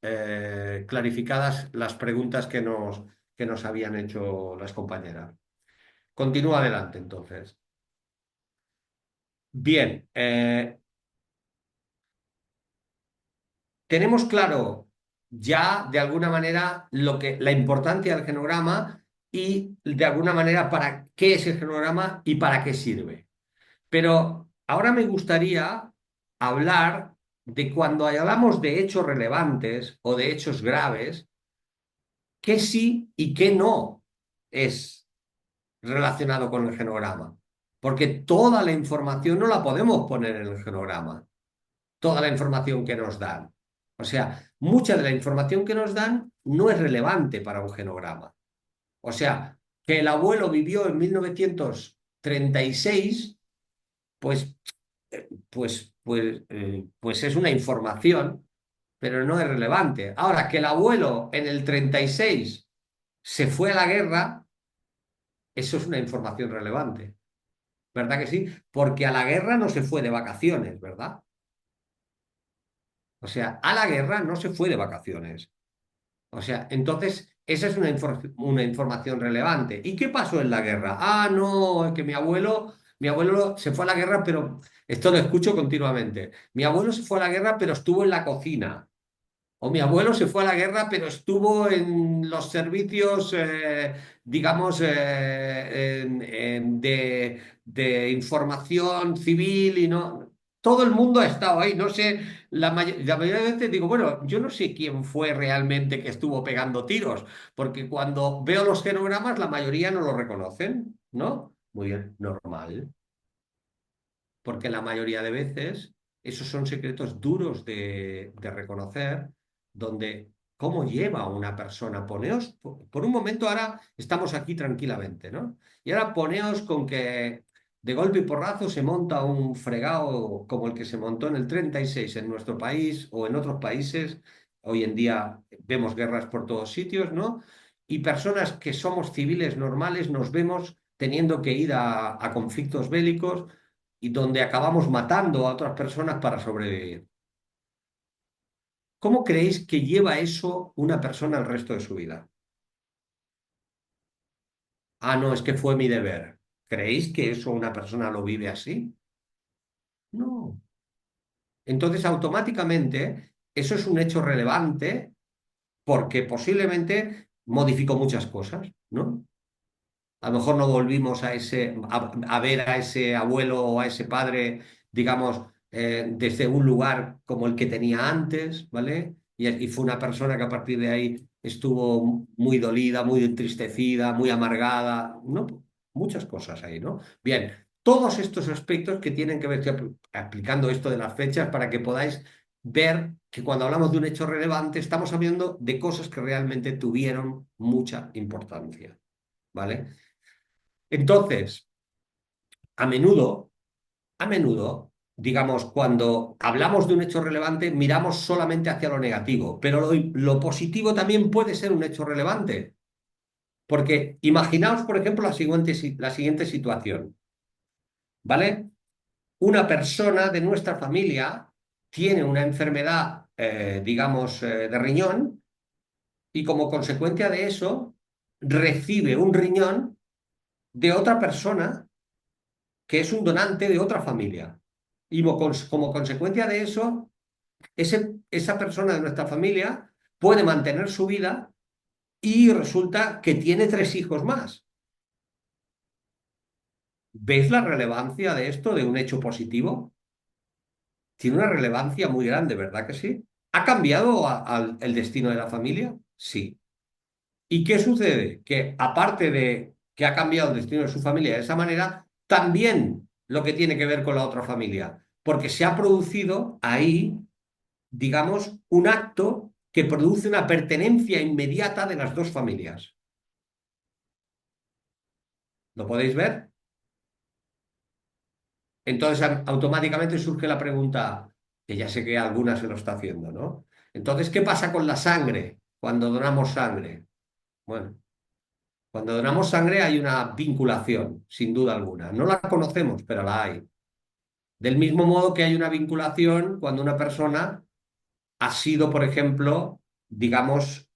clarificadas las preguntas que nos habían hecho las compañeras. Continúa adelante entonces. Bien, tenemos claro ya de alguna manera la importancia del genograma y de alguna manera para qué es el genograma y para qué sirve. Pero ahora me gustaría hablar de cuando hablamos de hechos relevantes o de hechos graves, qué sí y qué no es relacionado con el genograma. Porque toda la información no la podemos poner en el genograma, toda la información que nos dan. O sea, mucha de la información que nos dan no es relevante para un genograma. O sea, que el abuelo vivió en 1936, pues pues es una información, pero no es relevante. Ahora, que el abuelo en el 36 se fue a la guerra, eso es una información relevante, ¿verdad que sí? Porque a la guerra no se fue de vacaciones, ¿verdad? O sea, a la guerra no se fue de vacaciones. O sea, entonces, esa es una información relevante. ¿Y qué pasó en la guerra? Ah, no, es que mi abuelo se fue a la guerra, pero esto lo escucho continuamente. Mi abuelo se fue a la guerra, pero estuvo en la cocina. O mi abuelo se fue a la guerra, pero estuvo en los servicios, digamos, de información civil y no. Todo el mundo ha estado ahí. No sé, la mayoría de veces digo, bueno, yo no sé quién fue realmente que estuvo pegando tiros, porque cuando veo los genogramas, la mayoría no lo reconocen, ¿no? Muy bien, normal, porque la mayoría de veces esos son secretos duros de reconocer, donde cómo lleva a una persona. Poneos, por un momento ahora estamos aquí tranquilamente, ¿no? Y ahora poneos con que de golpe y porrazo se monta un fregado como el que se montó en el 36 en nuestro país o en otros países. Hoy en día vemos guerras por todos sitios, ¿no? Y personas que somos civiles normales nos vemos teniendo que ir a conflictos bélicos y donde acabamos matando a otras personas para sobrevivir. ¿Cómo creéis que lleva eso una persona el resto de su vida? Ah, no, es que fue mi deber. ¿Creéis que eso una persona lo vive así? No. Entonces, automáticamente, eso es un hecho relevante porque posiblemente modificó muchas cosas, ¿no? A lo mejor no volvimos a ver a ese abuelo o a ese padre, digamos, desde un lugar como el que tenía antes, ¿vale? Y fue una persona que a partir de ahí estuvo muy dolida, muy entristecida, muy amargada, ¿no? Muchas cosas ahí, ¿no? Bien, Todos estos aspectos que tienen que ver, estoy aplicando esto de las fechas para que podáis ver que cuando hablamos de un hecho relevante estamos hablando de cosas que realmente tuvieron mucha importancia, ¿vale? Entonces, a menudo, a menudo, digamos, cuando hablamos de un hecho relevante, miramos solamente hacia lo negativo, pero lo positivo también puede ser un hecho relevante, porque imaginaos, por ejemplo, la siguiente situación, ¿vale? Una persona de nuestra familia tiene una enfermedad, digamos, de riñón y como consecuencia de eso recibe un riñón de otra persona que es un donante de otra familia. Y como consecuencia de eso, esa persona de nuestra familia puede mantener su vida y resulta que tiene tres hijos más. ¿Ves la relevancia de esto, de un hecho positivo? Tiene una relevancia muy grande, ¿verdad que sí? ¿Ha cambiado el destino de la familia? Sí. ¿Y qué sucede? Que aparte de que ha cambiado el destino de su familia de esa manera, también lo que tiene que ver con la otra familia, porque se ha producido ahí, digamos, un acto que produce una pertenencia inmediata de las dos familias. ¿Lo podéis ver? Entonces automáticamente surge la pregunta, que ya sé que alguna se lo está haciendo, ¿no? Entonces, ¿qué pasa con la sangre cuando donamos sangre? Bueno, cuando donamos sangre hay una vinculación, sin duda alguna. No la conocemos, pero la hay. Del mismo modo que hay una vinculación cuando una persona ha sido, por ejemplo, digamos,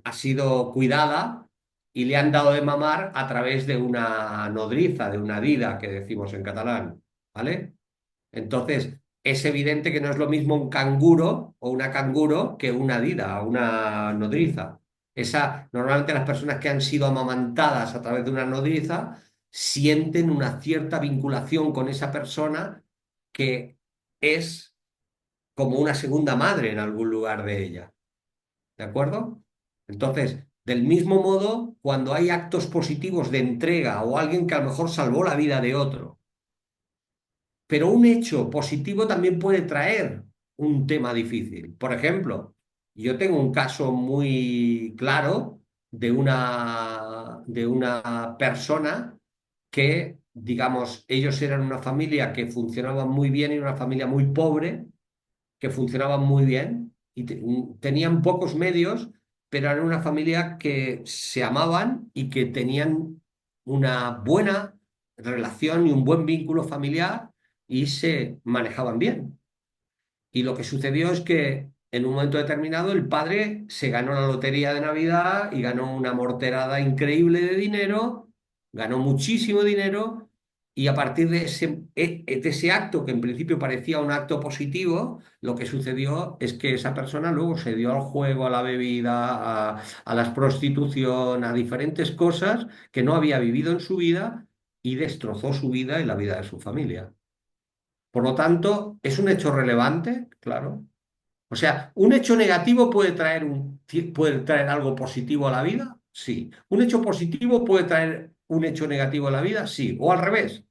ha sido cuidada y le han dado de mamar a través de una nodriza, de una dida, que decimos en catalán, ¿vale? Entonces, es evidente que no es lo mismo un canguro o una canguro que una dida, una nodriza. Normalmente las personas que han sido amamantadas a través de una nodriza sienten una cierta vinculación con esa persona que es como una segunda madre en algún lugar de ella. ¿De acuerdo? Entonces, del mismo modo, cuando hay actos positivos de entrega o alguien que a lo mejor salvó la vida de otro, pero un hecho positivo también puede traer un tema difícil. Por ejemplo, yo tengo un caso muy claro de una persona que, digamos, ellos eran una familia que funcionaba muy bien y una familia muy pobre que funcionaban muy bien y tenían pocos medios, pero eran una familia que se amaban y que tenían una buena relación y un buen vínculo familiar y se manejaban bien. Y lo que sucedió es que en un momento determinado el padre se ganó la lotería de Navidad y ganó una morterada increíble de dinero, ganó muchísimo dinero y a partir de ese acto que en principio parecía un acto positivo, lo que sucedió es que esa persona luego se dio al juego, a la bebida, a la prostitución, a diferentes cosas que no había vivido en su vida y destrozó su vida y la vida de su familia. Por lo tanto, ¿es un hecho relevante? Claro. O sea, ¿un hecho negativo puede traer algo positivo a la vida? Sí. ¿Un hecho positivo puede traer un hecho negativo a la vida? Sí. O al revés.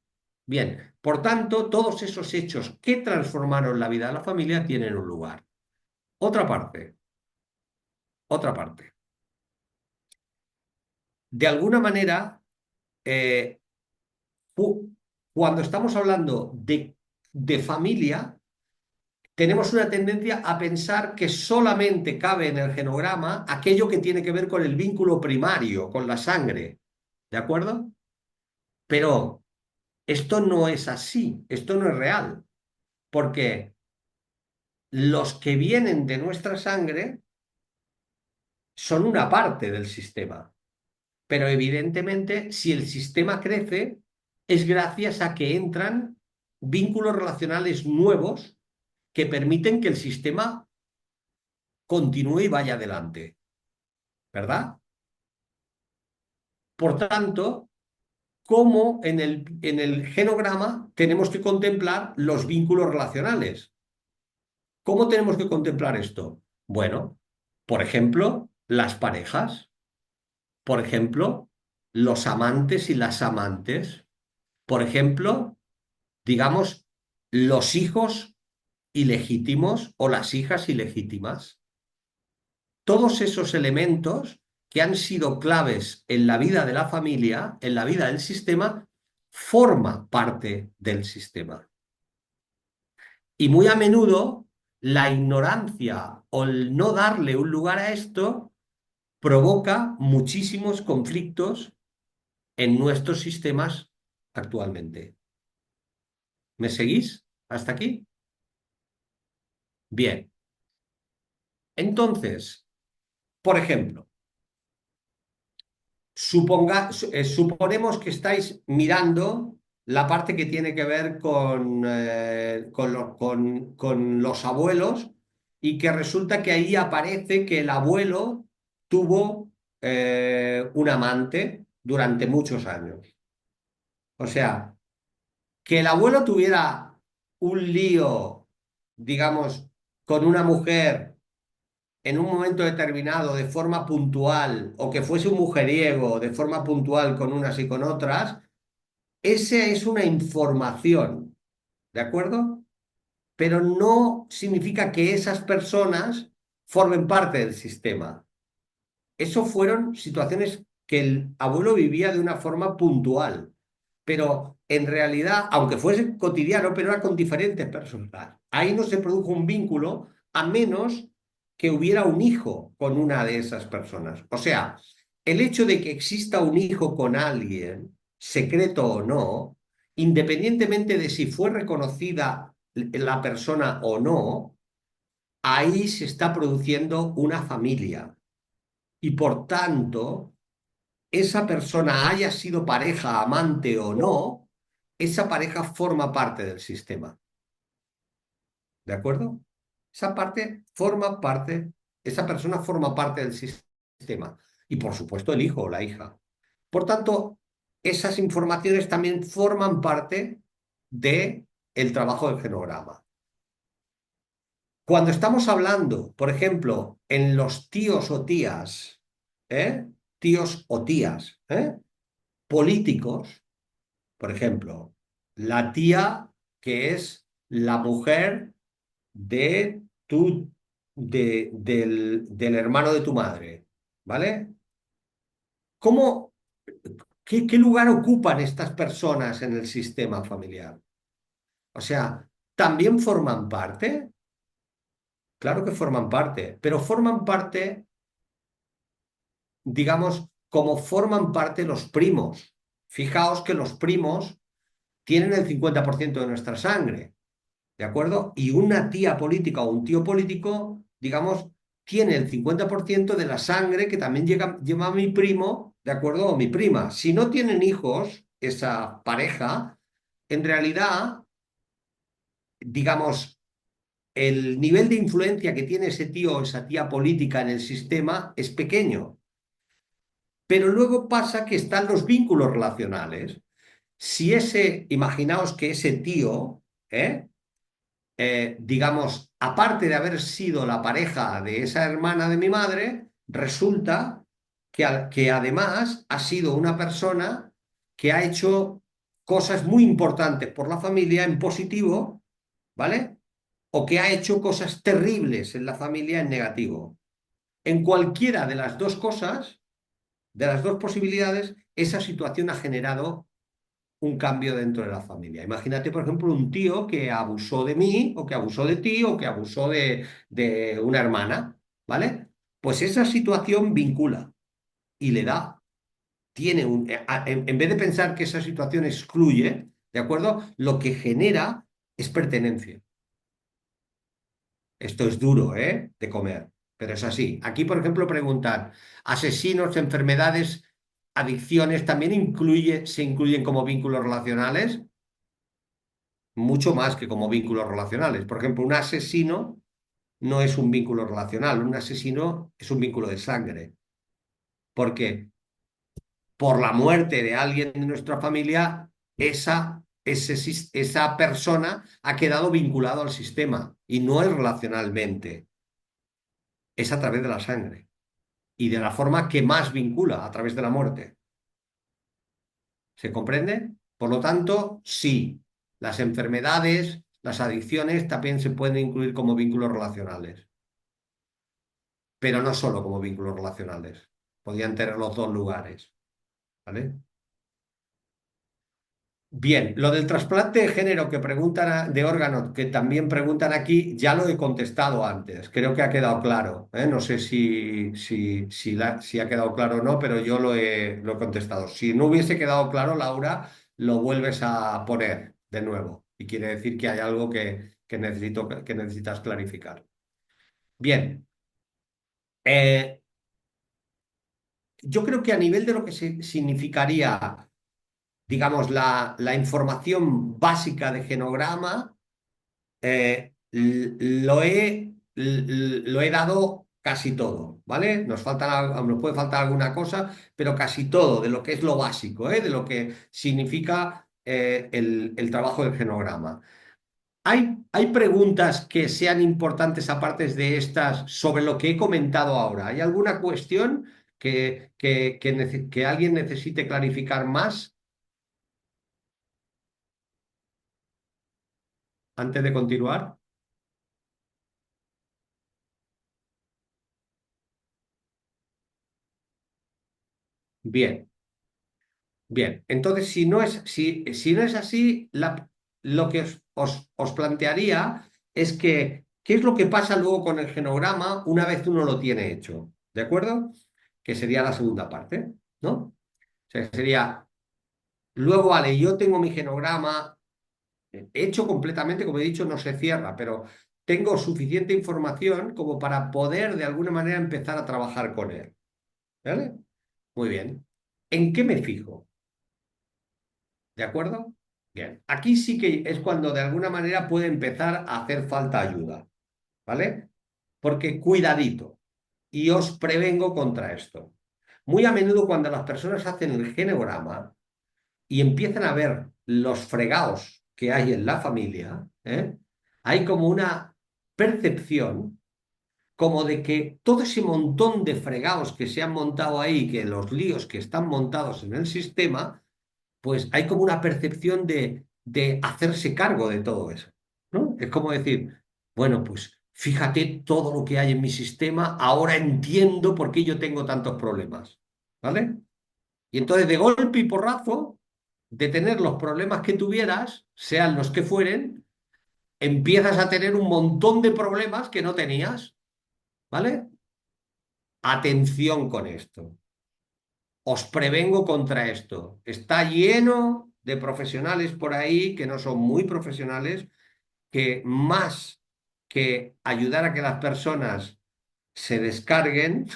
Bien. Por tanto, todos esos hechos que transformaron la vida de la familia tienen un lugar. Otra parte, otra parte. De alguna manera, eh, cu- cuando estamos hablando de familia, tenemos una tendencia a pensar que solamente cabe en el genograma aquello que tiene que ver con el vínculo primario, con la sangre. ¿De acuerdo? Pero esto no es así, esto no es real, porque los que vienen de nuestra sangre son una parte del sistema. Pero evidentemente, si el sistema crece, es gracias a que entran vínculos relacionales nuevos que permiten que el sistema continúe y vaya adelante, ¿verdad? Por tanto, cómo en el genograma tenemos que contemplar los vínculos relacionales. ¿Cómo tenemos que contemplar esto? Bueno, por ejemplo, las parejas. Por ejemplo, los amantes y las amantes. Por ejemplo, digamos, los hijos ilegítimos o las hijas ilegítimas. Todos esos elementos que han sido claves en la vida de la familia, en la vida del sistema, forma parte del sistema. Y muy a menudo la ignorancia o el no darle un lugar a esto provoca muchísimos conflictos en nuestros sistemas actualmente. ¿Me seguís hasta aquí? Bien. Entonces, por ejemplo, suponemos que estáis mirando la parte que tiene que ver con los abuelos y que resulta que ahí aparece que el abuelo tuvo un amante durante muchos años. O sea, que el abuelo tuviera un lío, digamos, con una mujer en un momento determinado de forma puntual o que fuese un mujeriego de forma puntual con unas y con otras, esa es una información, ¿de acuerdo? Pero no significa que esas personas formen parte del sistema. Eso fueron situaciones que el abuelo vivía de una forma puntual, pero en realidad, aunque fuese cotidiano, pero era con diferentes personas. Ahí no se produjo un vínculo a menos que hubiera un hijo con una de esas personas. O sea, el hecho de que exista un hijo con alguien, secreto o no, independientemente de si fue reconocida la persona o no, ahí se está produciendo una familia. Y por tanto, esa persona haya sido pareja, amante o no, esa pareja forma parte del sistema. ¿De acuerdo? Esa parte forma parte, esa persona forma parte del sistema. Y por supuesto el hijo o la hija. Por tanto, esas informaciones también forman parte de el trabajo del genograma. Cuando estamos hablando, por ejemplo, en los tíos o tías, ¿eh? Tíos o tías, políticos, por ejemplo, la tía que es la mujer de del hermano de tu madre, ¿vale? ¿Cómo, qué lugar ocupan estas personas en el sistema familiar? O sea, ¿también forman parte? Claro que forman parte, pero forman parte, digamos, como forman parte los primos. Fijaos que los primos tienen el 50% de nuestra sangre. ¿De acuerdo? Y una tía política o un tío político, digamos, tiene el 50% de la sangre que también lleva a mi primo, ¿de acuerdo? O mi prima. Si no tienen hijos, esa pareja, en realidad, digamos, el nivel de influencia que tiene ese tío o esa tía política en el sistema es pequeño. Pero luego pasa que están los vínculos relacionales. Si imaginaos que ese tío, digamos, aparte de haber sido la pareja de esa hermana de mi madre, resulta que además ha sido una persona que ha hecho cosas muy importantes por la familia en positivo, ¿vale? O que ha hecho cosas terribles en la familia en negativo. En cualquiera de las dos cosas, de las dos posibilidades, esa situación ha generado un cambio dentro de la familia. Imagínate, por ejemplo, un tío que abusó de mí, o que abusó de ti, o que abusó de una hermana, ¿vale? Pues esa situación vincula y le da, tiene en vez de pensar que esa situación excluye, ¿de acuerdo? Lo que genera es pertenencia. Esto es duro, ¿eh? De comer, pero es así. Aquí, por ejemplo, preguntan, ¿asesinos, enfermedades, adicciones también se incluyen como vínculos relacionales? Mucho más que como vínculos relacionales. Por ejemplo, un asesino no es un vínculo relacional, un asesino es un vínculo de sangre, porque por la muerte de alguien de nuestra familia, esa persona ha quedado vinculado al sistema y no es relacionalmente, es a través de la sangre y de la forma que más vincula, a través de la muerte. ¿Se comprende? Por lo tanto, sí, las enfermedades, las adicciones también se pueden incluir como vínculos relacionales, pero no solo como vínculos relacionales. Podían tener los dos lugares, ¿vale? Bien, lo del trasplante de género que preguntan de órganos, que también preguntan aquí, ya lo he contestado antes. Creo que ha quedado claro, ¿eh? No sé si ha quedado claro o no, pero yo lo he contestado. Si no hubiese quedado claro, Laura, lo vuelves a poner de nuevo. Y quiere decir que hay algo que necesitas clarificar. Bien, eh, yo creo que a nivel de lo que significaría, digamos, la información básica de genograma, lo he dado casi todo, ¿vale? Nos puede faltar alguna cosa, pero casi todo de lo que es lo básico, ¿eh? De lo que significa el trabajo del genograma. Hay preguntas que sean importantes aparte de estas sobre lo que he comentado ahora. ¿Hay alguna cuestión que alguien necesite clarificar más antes de continuar? Bien. Bien, entonces si no es así, lo que os plantearía es que, ¿qué es lo que pasa luego con el genograma una vez uno lo tiene hecho? ¿De acuerdo? Que sería la segunda parte, ¿no? O sea, sería, luego, vale, yo tengo mi genograma hecho completamente, como he dicho, no se cierra, pero tengo suficiente información como para poder de alguna manera empezar a trabajar con él, ¿vale? Muy bien. ¿En qué me fijo? ¿De acuerdo? Bien, aquí sí que es cuando de alguna manera puede empezar a hacer falta ayuda, ¿vale? Porque cuidadito, y os prevengo contra esto. Muy a menudo cuando las personas hacen el genograma y empiezan a ver los fregados que hay en la familia, hay como una percepción como de que todo ese montón de fregados que se han montado ahí, que los líos que están montados en el sistema, pues hay como una percepción de hacerse cargo de todo eso, ¿no? Es como decir, bueno, pues fíjate todo lo que hay en mi sistema, ahora entiendo por qué yo tengo tantos problemas, ¿vale? Y entonces de golpe y porrazo, de tener los problemas que tuvieras, sean los que fueren, empiezas a tener un montón de problemas que no tenías, ¿vale? Atención con esto. Os prevengo contra esto. Está lleno de profesionales por ahí que no son muy profesionales, que más que ayudar a que las personas se descarguen,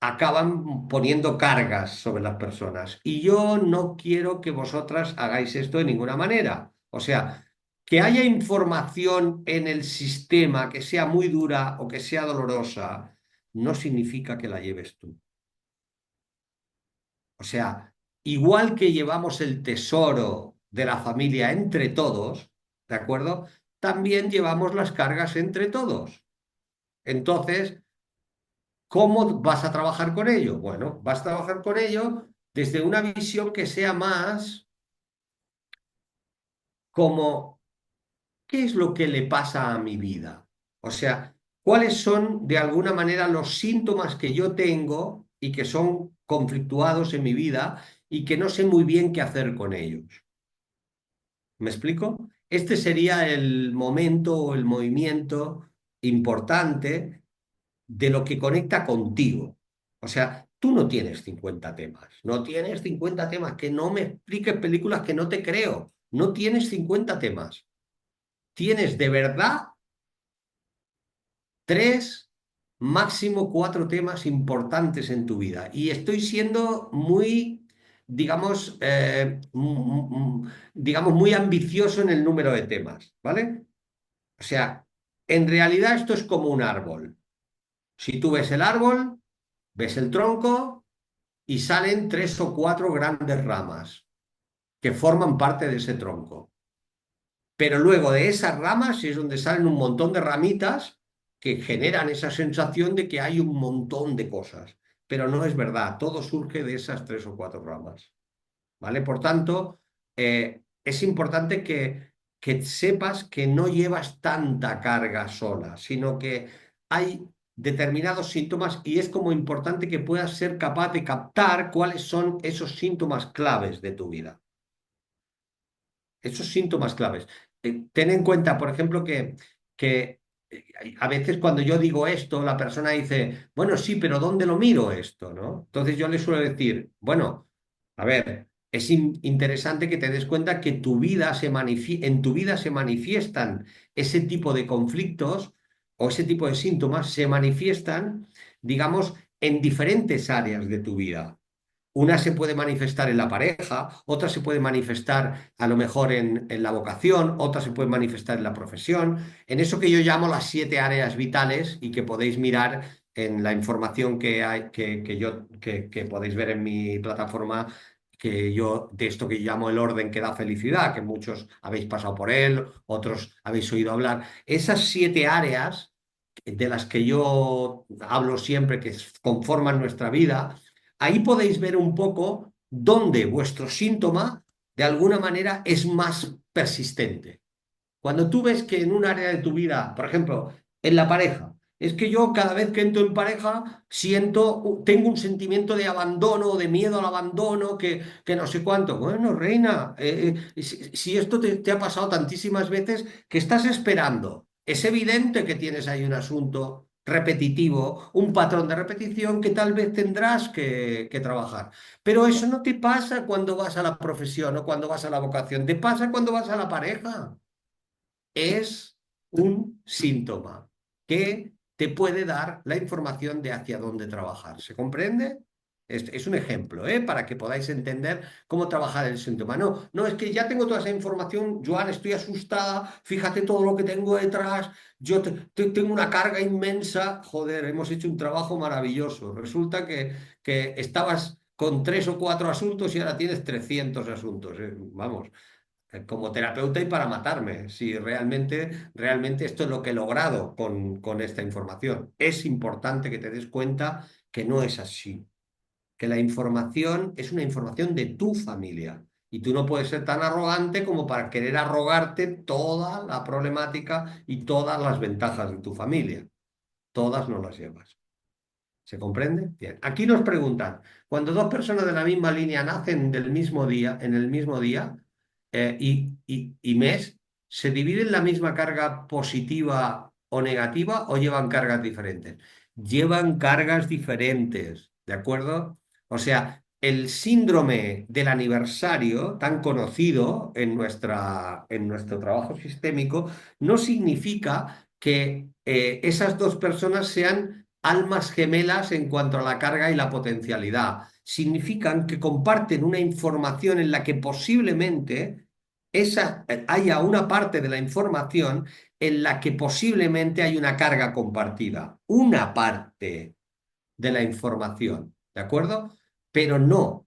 acaban poniendo cargas sobre las personas. Y yo no quiero que vosotras hagáis esto de ninguna manera. O sea, que haya información en el sistema que sea muy dura o que sea dolorosa, no significa que la lleves tú. O sea, igual que llevamos el tesoro de la familia entre todos, ¿de acuerdo? También llevamos las cargas entre todos. Entonces, ¿cómo vas a trabajar con ello? Bueno, vas a trabajar con ello desde una visión que sea más como, ¿qué es lo que le pasa a mi vida? O sea, ¿cuáles son de alguna manera los síntomas que yo tengo y que son conflictuados en mi vida y que no sé muy bien qué hacer con ellos? ¿Me explico? Este sería el momento o el movimiento importante de lo que conecta contigo. O sea, tú no tienes 50 temas, no tienes 50 temas, que no me expliques películas que no te creo, no tienes 50 temas. Tienes de verdad tres, máximo cuatro temas importantes en tu vida. Y estoy siendo muy, digamos, digamos, muy ambicioso en el número de temas, ¿vale? O sea, en realidad esto es como un árbol. Si tú ves el árbol, ves el tronco y salen tres o cuatro grandes ramas que forman parte de ese tronco. Pero luego de esas ramas es donde salen un montón de ramitas que generan esa sensación de que hay un montón de cosas. Pero no es verdad, todo surge de esas tres o cuatro ramas. ¿vale? Por tanto, es importante que sepas que no llevas tanta carga sola, sino que hay determinados síntomas y es como importante que puedas ser capaz de captar cuáles son esos síntomas claves de tu vida. Esos síntomas claves. Ten en cuenta, por ejemplo, que a veces cuando yo digo esto, la persona dice, bueno, sí, pero ¿dónde lo miro esto? ¿No? Entonces yo le suelo decir, bueno, a ver, es interesante que te des cuenta que en tu vida se manifiestan ese tipo de conflictos o ese tipo de síntomas, se manifiestan, digamos, en diferentes áreas de tu vida. Una se puede manifestar en la pareja, otra se puede manifestar a lo mejor en la vocación, otra se puede manifestar en la profesión, en eso que yo llamo las 7 áreas vitales y que podéis mirar en la información que hay, que podéis ver en mi plataforma, de esto que yo llamo el orden que da felicidad, que muchos habéis pasado por él, otros habéis oído hablar. Esas 7 áreas de las que yo hablo siempre, que conforman nuestra vida. Ahí podéis ver un poco dónde vuestro síntoma, de alguna manera, es más persistente. Cuando tú ves que en un área de tu vida, por ejemplo, en la pareja, es que yo cada vez que entro en pareja tengo un sentimiento de abandono, de miedo al abandono, que no sé cuánto. Bueno, reina, si esto te ha pasado tantísimas veces, ¿qué estás esperando? Es evidente que tienes ahí un asunto repetitivo, un patrón de repetición que tal vez tendrás que trabajar. Pero eso no te pasa cuando vas a la profesión o cuando vas a la vocación, te pasa cuando vas a la pareja. Es un síntoma que te puede dar la información de hacia dónde trabajar. ¿Se comprende? Es un ejemplo, ¿eh? Para que podáis entender cómo trabajar el síntoma. No, no, es que ya tengo toda esa información, Joan, estoy asustada, fíjate todo lo que tengo detrás, tengo una carga inmensa. Joder, hemos hecho un trabajo maravilloso. Resulta que estabas con 3 o 4 asuntos y ahora tienes 300 asuntos. Vamos, como terapeuta y para matarme, si realmente esto es lo que he logrado con esta información. Es importante que te des cuenta que no es así, que la información es una información de tu familia y tú no puedes ser tan arrogante como para querer arrogarte toda la problemática y todas las ventajas de tu familia. Todas no las llevas. ¿Se comprende? Bien. Aquí nos preguntan, cuando dos personas de la misma línea nacen del mismo día, en el mismo día y mes, ¿se dividen la misma carga positiva o negativa o llevan cargas diferentes? Llevan cargas diferentes, ¿de acuerdo? O sea, el síndrome del aniversario, tan conocido en nuestro trabajo sistémico, no significa que esas dos personas sean almas gemelas en cuanto a la carga y la potencialidad. Significan que comparten una información en la que posiblemente haya una parte de la información en la que posiblemente hay una carga compartida. Una parte de la información, ¿de acuerdo? Pero no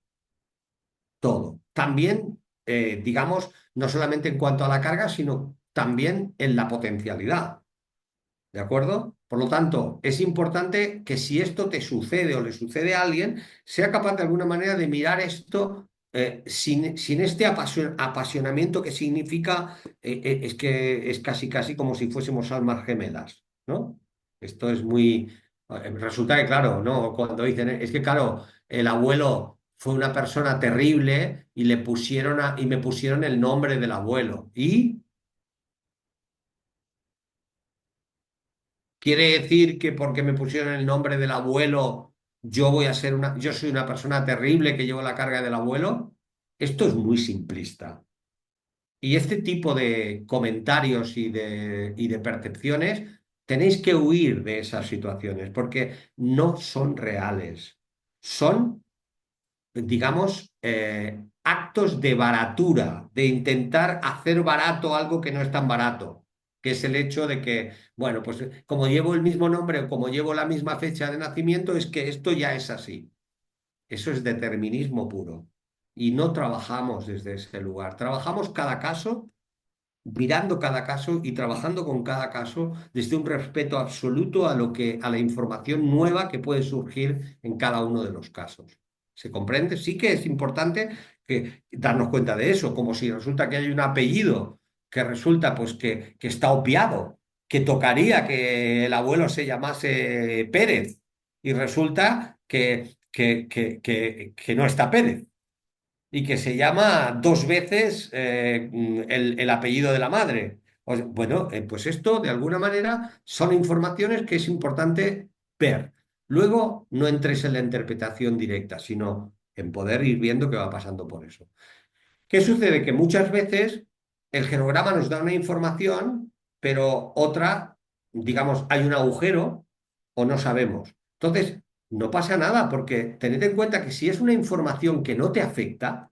todo. También, digamos, no solamente en cuanto a la carga, sino también en la potencialidad. ¿De acuerdo? Por lo tanto, es importante que si esto te sucede o le sucede a alguien, sea capaz de alguna manera de mirar esto sin este apasionamiento que significa, es que es casi casi como si fuésemos almas gemelas, ¿no? Esto es muy... resulta que, claro, ¿no? Cuando dicen, es que, claro, el abuelo fue una persona terrible y y me pusieron el nombre del abuelo. ¿Y? ¿Quiere decir que porque me pusieron el nombre del abuelo, yo soy una persona terrible que llevo la carga del abuelo? Esto es muy simplista. Y este tipo de comentarios y de percepciones, tenéis que huir de esas situaciones porque no son reales. Son, digamos, actos de baratura, de intentar hacer barato algo que no es tan barato, que es el hecho de que, bueno, pues como llevo el mismo nombre o como llevo la misma fecha de nacimiento, es que esto ya es así. Eso es determinismo puro. Y no trabajamos desde ese lugar. Trabajamos cada caso, mirando cada caso y trabajando con cada caso desde un respeto absoluto a la información nueva que puede surgir en cada uno de los casos. ¿Se comprende? Sí que es importante que darnos cuenta de eso, como si resulta que hay un apellido que resulta pues que está obviado, que tocaría que el abuelo se llamase Pérez y resulta que no está Pérez y que se llama dos veces el apellido de la madre. Bueno, pues esto de alguna manera son informaciones que es importante ver. Luego no entres en la interpretación directa, sino en poder ir viendo qué va pasando por eso. ¿Qué sucede? Que muchas veces el genograma nos da una información, pero otra, digamos, hay un agujero o no sabemos. Entonces, no pasa nada, porque tened en cuenta que si es una información que no te afecta,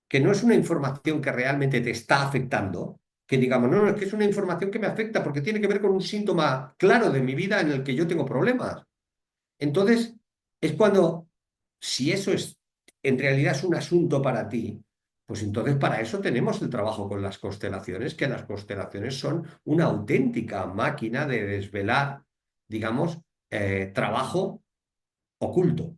que no es una información que realmente te está afectando, que digamos, no, no, es que es una información que me afecta porque tiene que ver con un síntoma claro de mi vida en el que yo tengo problemas. Entonces, es cuando, si eso es, en realidad es un asunto para ti, pues entonces para eso tenemos el trabajo con las constelaciones, que las constelaciones son una auténtica máquina de desvelar, digamos, trabajo oculto.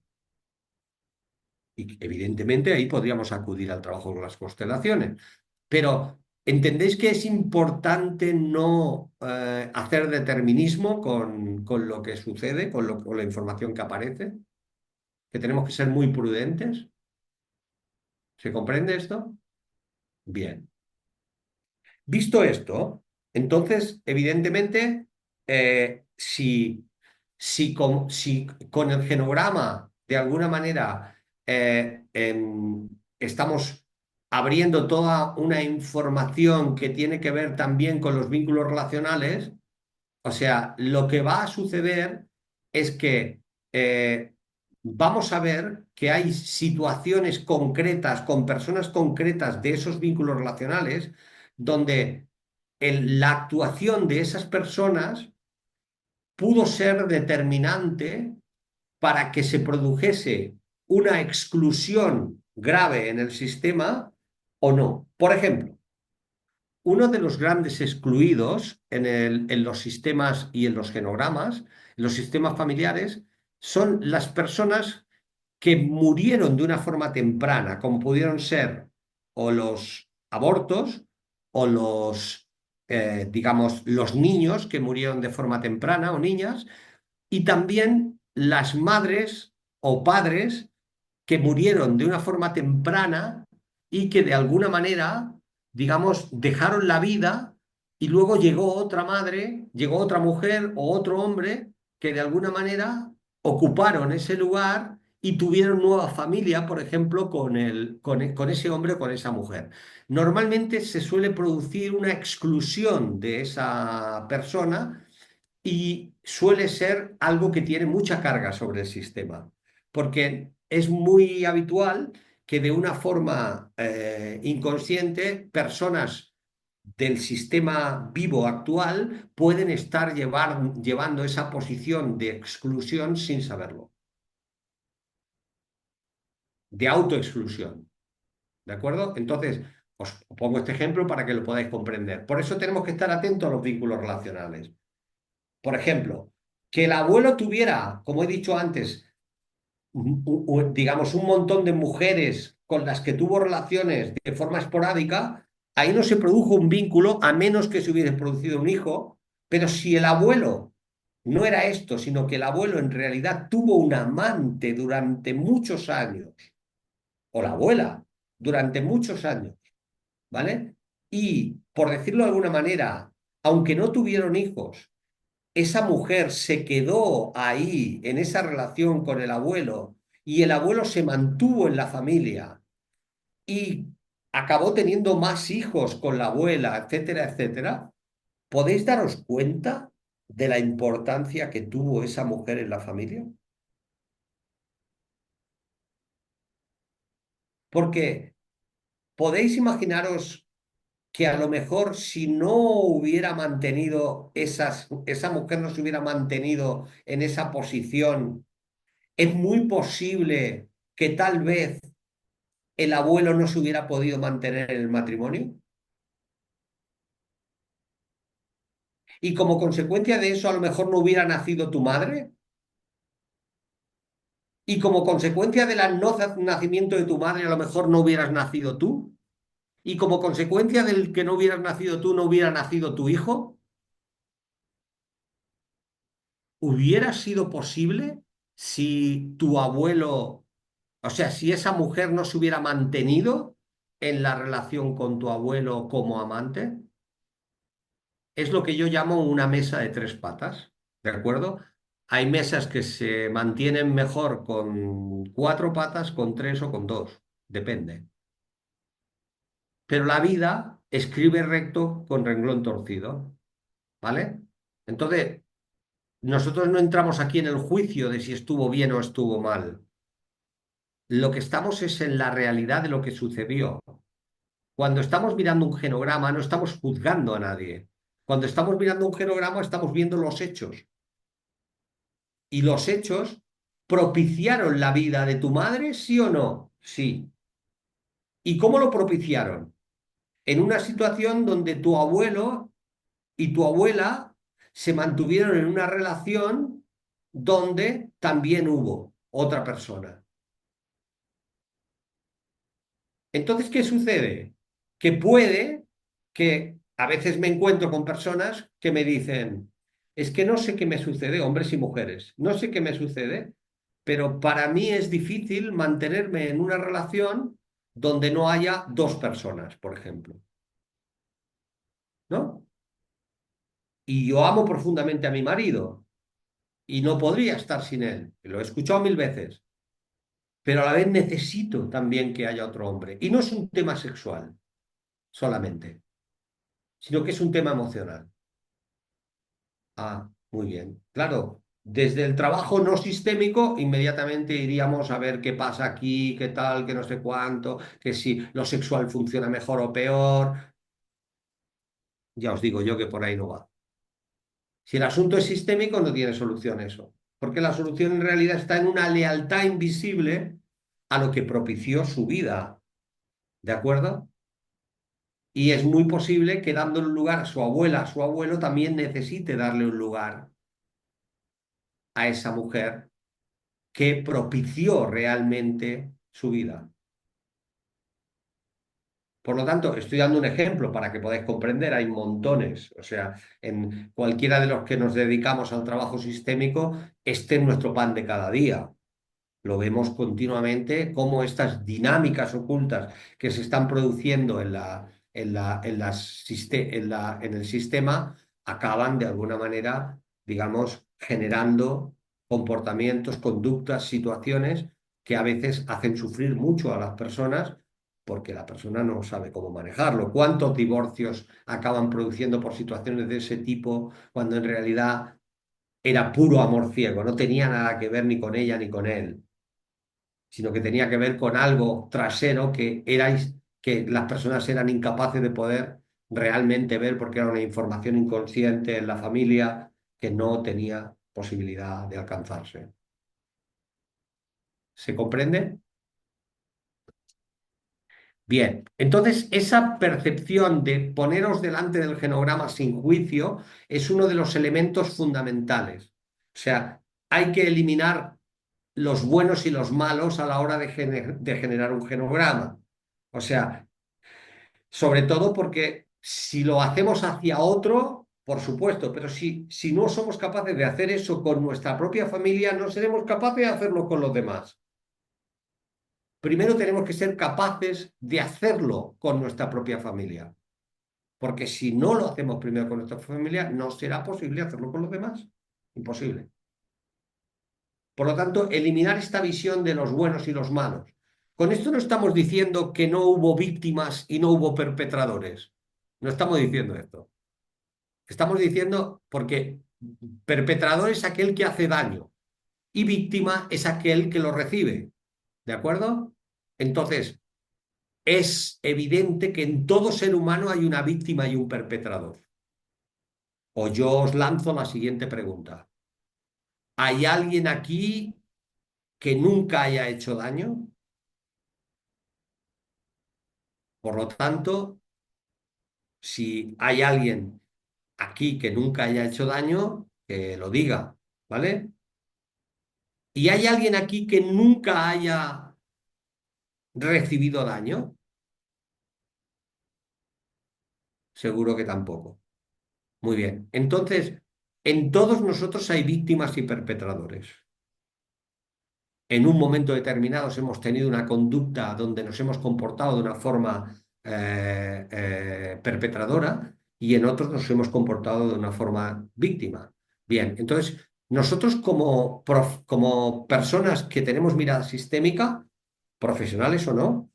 Y evidentemente ahí podríamos acudir al trabajo con las constelaciones. Pero ¿entendéis que es importante no hacer determinismo con lo que sucede, con la información que aparece? Que tenemos que ser muy prudentes. ¿Se comprende esto? Bien. Visto esto, entonces, evidentemente, si con el genograma, de alguna manera, estamos abriendo toda una información que tiene que ver también con los vínculos relacionales, o sea, lo que va a suceder es que vamos a ver que hay situaciones concretas con personas concretas de esos vínculos relacionales donde la actuación de esas personas pudo ser determinante para que se produjese una exclusión grave en el sistema o no. Por ejemplo, uno de los grandes excluidos en los sistemas y en los genogramas, en los sistemas familiares, son las personas que murieron de una forma temprana, como pudieron ser o los abortos o digamos, los niños que murieron de forma temprana o niñas, y también las madres o padres que murieron de una forma temprana y que de alguna manera, digamos, dejaron la vida y luego llegó otra madre, llegó otra mujer o otro hombre que de alguna manera ocuparon ese lugar y tuvieron nueva familia, por ejemplo, con ese hombre o con esa mujer. Normalmente se suele producir una exclusión de esa persona y suele ser algo que tiene mucha carga sobre el sistema, porque es muy habitual que de una forma inconsciente personas del sistema vivo actual pueden estar llevando esa posición de exclusión sin saberlo, de autoexclusión. ¿De acuerdo? Entonces, os pongo este ejemplo para que lo podáis comprender. Por eso tenemos que estar atentos a los vínculos relacionales. Por ejemplo, que el abuelo tuviera, como he dicho antes, digamos, un montón de mujeres con las que tuvo relaciones de forma esporádica, ahí no se produjo un vínculo a menos que se hubiese producido un hijo, pero si el abuelo no era esto, sino que el abuelo en realidad tuvo un amante durante muchos años, o la abuela durante muchos años, ¿vale? Y, por decirlo de alguna manera, aunque no tuvieron hijos, esa mujer se quedó ahí en esa relación con el abuelo y el abuelo se mantuvo en la familia y acabó teniendo más hijos con la abuela, etcétera, etcétera, ¿podéis daros cuenta de la importancia que tuvo esa mujer en la familia? Porque podéis imaginaros que a lo mejor si no hubiera mantenido esa mujer no se hubiera mantenido en esa posición, es muy posible que tal vez el abuelo no se hubiera podido mantener en el matrimonio. Y como consecuencia de eso, a lo mejor no hubiera nacido tu madre. Y como consecuencia del no nacimiento de tu madre, a lo mejor no hubieras nacido tú. Y como consecuencia del que no hubieras nacido tú, no hubiera nacido tu hijo. ¿Hubiera sido posible si tu abuelo, o sea, si esa mujer no se hubiera mantenido en la relación con tu abuelo como amante? Es lo que yo llamo una mesa de tres patas, ¿de acuerdo? Hay mesas que se mantienen mejor con cuatro patas, con tres o con dos, depende. Pero la vida escribe recto con renglón torcido, ¿vale? Entonces, nosotros no entramos aquí en el juicio de si estuvo bien o estuvo mal. Lo que estamos es en la realidad de lo que sucedió. Cuando estamos mirando un genograma, no estamos juzgando a nadie. Cuando estamos mirando un genograma, estamos viendo los hechos. Y los hechos propiciaron la vida de tu madre, ¿sí o no? Sí. ¿Y cómo lo propiciaron? En una situación donde tu abuelo y tu abuela se mantuvieron en una relación donde también hubo otra persona. Entonces, ¿qué sucede? Que puede que a veces me encuentro con personas que me dicen, es que no sé qué me sucede, hombres y mujeres, no sé qué me sucede, pero para mí es difícil mantenerme en una relación donde no haya dos personas, por ejemplo, ¿no? Y yo amo profundamente a mi marido y no podría estar sin él, lo he escuchado mil veces, pero a la vez necesito también que haya otro hombre. Y no es un tema sexual solamente, sino que es un tema emocional. Ah, muy bien. Claro, desde el trabajo no sistémico, inmediatamente iríamos a ver qué pasa aquí, qué tal, qué no sé cuánto, que si lo sexual funciona mejor o peor. Ya os digo yo que por ahí no va. Si el asunto es sistémico, no tiene solución eso, porque la solución en realidad está en una lealtad invisible a lo que propició su vida, ¿de acuerdo? Y es muy posible que dándole un lugar a su abuela, a su abuelo, también necesite darle un lugar a esa mujer que propició realmente su vida. Por lo tanto, estoy dando un ejemplo para que podáis comprender, hay montones. O sea, en cualquiera de los que nos dedicamos al trabajo sistémico, este es nuestro pan de cada día. Lo vemos continuamente cómo estas dinámicas ocultas que se están produciendo en el sistema acaban de alguna manera, digamos, generando comportamientos, conductas, situaciones que a veces hacen sufrir mucho a las personas porque la persona no sabe cómo manejarlo. ¿Cuántos divorcios acaban produciendo por situaciones de ese tipo cuando en realidad era puro amor ciego, no tenía nada que ver ni con ella ni con él, sino que tenía que ver con algo trasero que las personas eran incapaces de poder realmente ver porque era una información inconsciente en la familia que no tenía posibilidad de alcanzarse. ¿Se comprende? Bien, entonces esa percepción de poneros delante del genograma sin juicio es uno de los elementos fundamentales. O sea, hay que eliminar los buenos y los malos a la hora de generar un genograma. O sea, sobre todo porque si lo hacemos hacia otro, por supuesto, pero si no somos capaces de hacer eso con nuestra propia familia, no seremos capaces de hacerlo con los demás. Primero tenemos que ser capaces de hacerlo con nuestra propia familia, porque si no lo hacemos primero con nuestra familia, no será posible hacerlo con los demás. Imposible. Por lo tanto, eliminar esta visión de los buenos y los malos. Con esto no estamos diciendo que no hubo víctimas y no hubo perpetradores. No estamos diciendo esto. Estamos diciendo porque perpetrador es aquel que hace daño y víctima es aquel que lo recibe. ¿De acuerdo? Entonces, es evidente que en todo ser humano hay una víctima y un perpetrador. O yo os lanzo la siguiente pregunta. ¿Hay alguien aquí que nunca haya hecho daño? Por lo tanto, si hay alguien aquí que nunca haya hecho daño, que lo diga, ¿vale? ¿Y hay alguien aquí que nunca haya recibido daño? Seguro que tampoco. Muy bien. Entonces, en todos nosotros hay víctimas y perpetradores. En un momento determinado hemos tenido una conducta donde nos hemos comportado de una forma perpetradora y en otros nos hemos comportado de una forma víctima. Bien, entonces nosotros como personas que tenemos mirada sistémica, profesionales o no,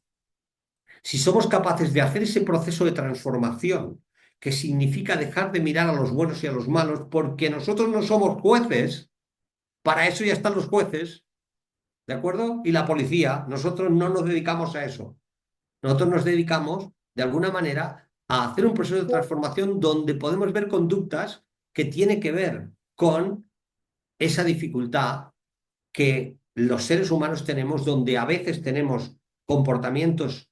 si somos capaces de hacer ese proceso de transformación, que significa dejar de mirar a los buenos y a los malos, porque nosotros no somos jueces, para eso ya están los jueces, ¿de acuerdo? Y la policía, nosotros no nos dedicamos a eso. Nosotros nos dedicamos, de alguna manera, a hacer un proceso de transformación donde podemos ver conductas que tienen que ver con esa dificultad que los seres humanos tenemos, donde a veces tenemos comportamientos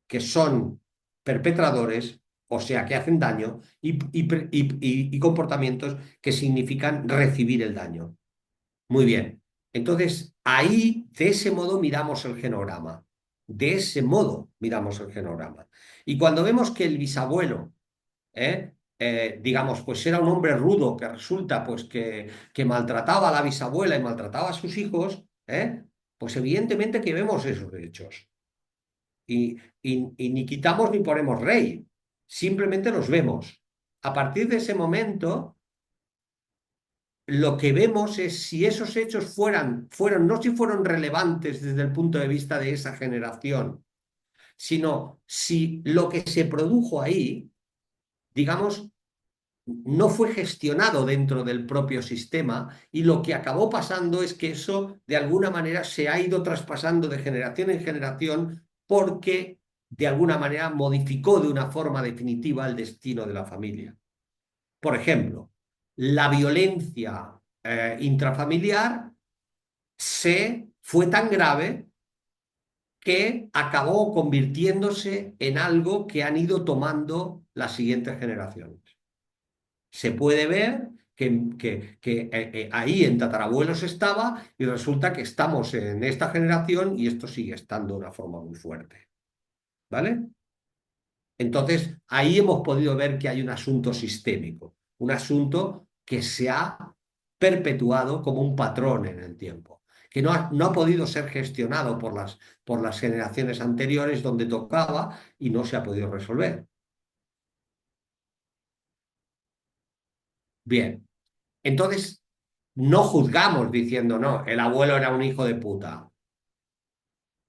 que son perpetradores, o sea, que hacen daño, y comportamientos que significan recibir el daño. Muy bien. Entonces, ahí, de ese modo, miramos el genograma. De ese modo, miramos el genograma. Y cuando vemos que el bisabuelo, digamos, pues era un hombre rudo que resulta pues que maltrataba a la bisabuela y maltrataba a sus hijos, pues evidentemente que vemos esos hechos. Y ni quitamos ni ponemos rey, simplemente los vemos. A partir de ese momento lo que vemos es si esos hechos no si fueron relevantes desde el punto de vista de esa generación, sino si lo que se produjo ahí, digamos, no fue gestionado dentro del propio sistema y lo que acabó pasando es que eso de alguna manera se ha ido traspasando de generación en generación porque de alguna manera modificó de una forma definitiva el destino de la familia. Por ejemplo, la violencia intrafamiliar fue tan grave que acabó convirtiéndose en algo que han ido tomando las siguientes generaciones. Se puede ver que ahí en tatarabuelos estaba y resulta que estamos en esta generación y esto sigue estando de una forma muy fuerte. ¿Vale? Entonces, ahí hemos podido ver que hay un asunto sistémico, un asunto que se ha perpetuado como un patrón en el tiempo, que no ha podido ser gestionado por las generaciones anteriores donde tocaba y no se ha podido resolver. Bien, entonces no juzgamos diciendo, no, el abuelo era un hijo de puta.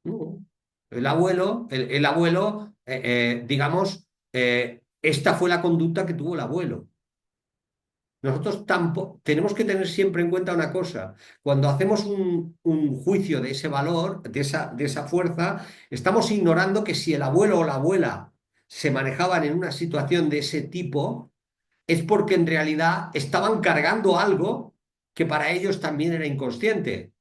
No. El abuelo, digamos, esta fue la conducta que tuvo el abuelo. Nosotros tampoco tenemos que tener siempre en cuenta una cosa. Cuando hacemos un juicio de ese valor, de esa fuerza, estamos ignorando que si el abuelo o la abuela se manejaban en una situación de ese tipo, es porque en realidad estaban cargando algo que para ellos también era inconsciente.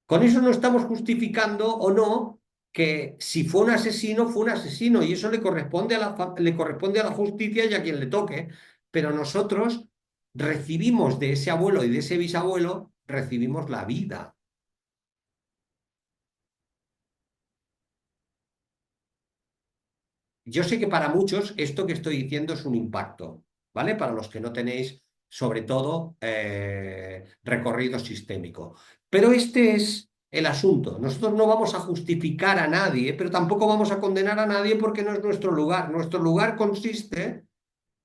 Con eso no estamos justificando o no que si fue un asesino y eso le corresponde a la justicia y a quien le toque. Pero nosotros recibimos de ese abuelo y de ese bisabuelo, recibimos la vida. Yo sé que para muchos esto que estoy diciendo es un impacto, ¿vale? Para los que no tenéis, sobre todo, recorrido sistémico. Pero este es el asunto. Nosotros no vamos a justificar a nadie, pero tampoco vamos a condenar a nadie porque no es nuestro lugar. Nuestro lugar consiste,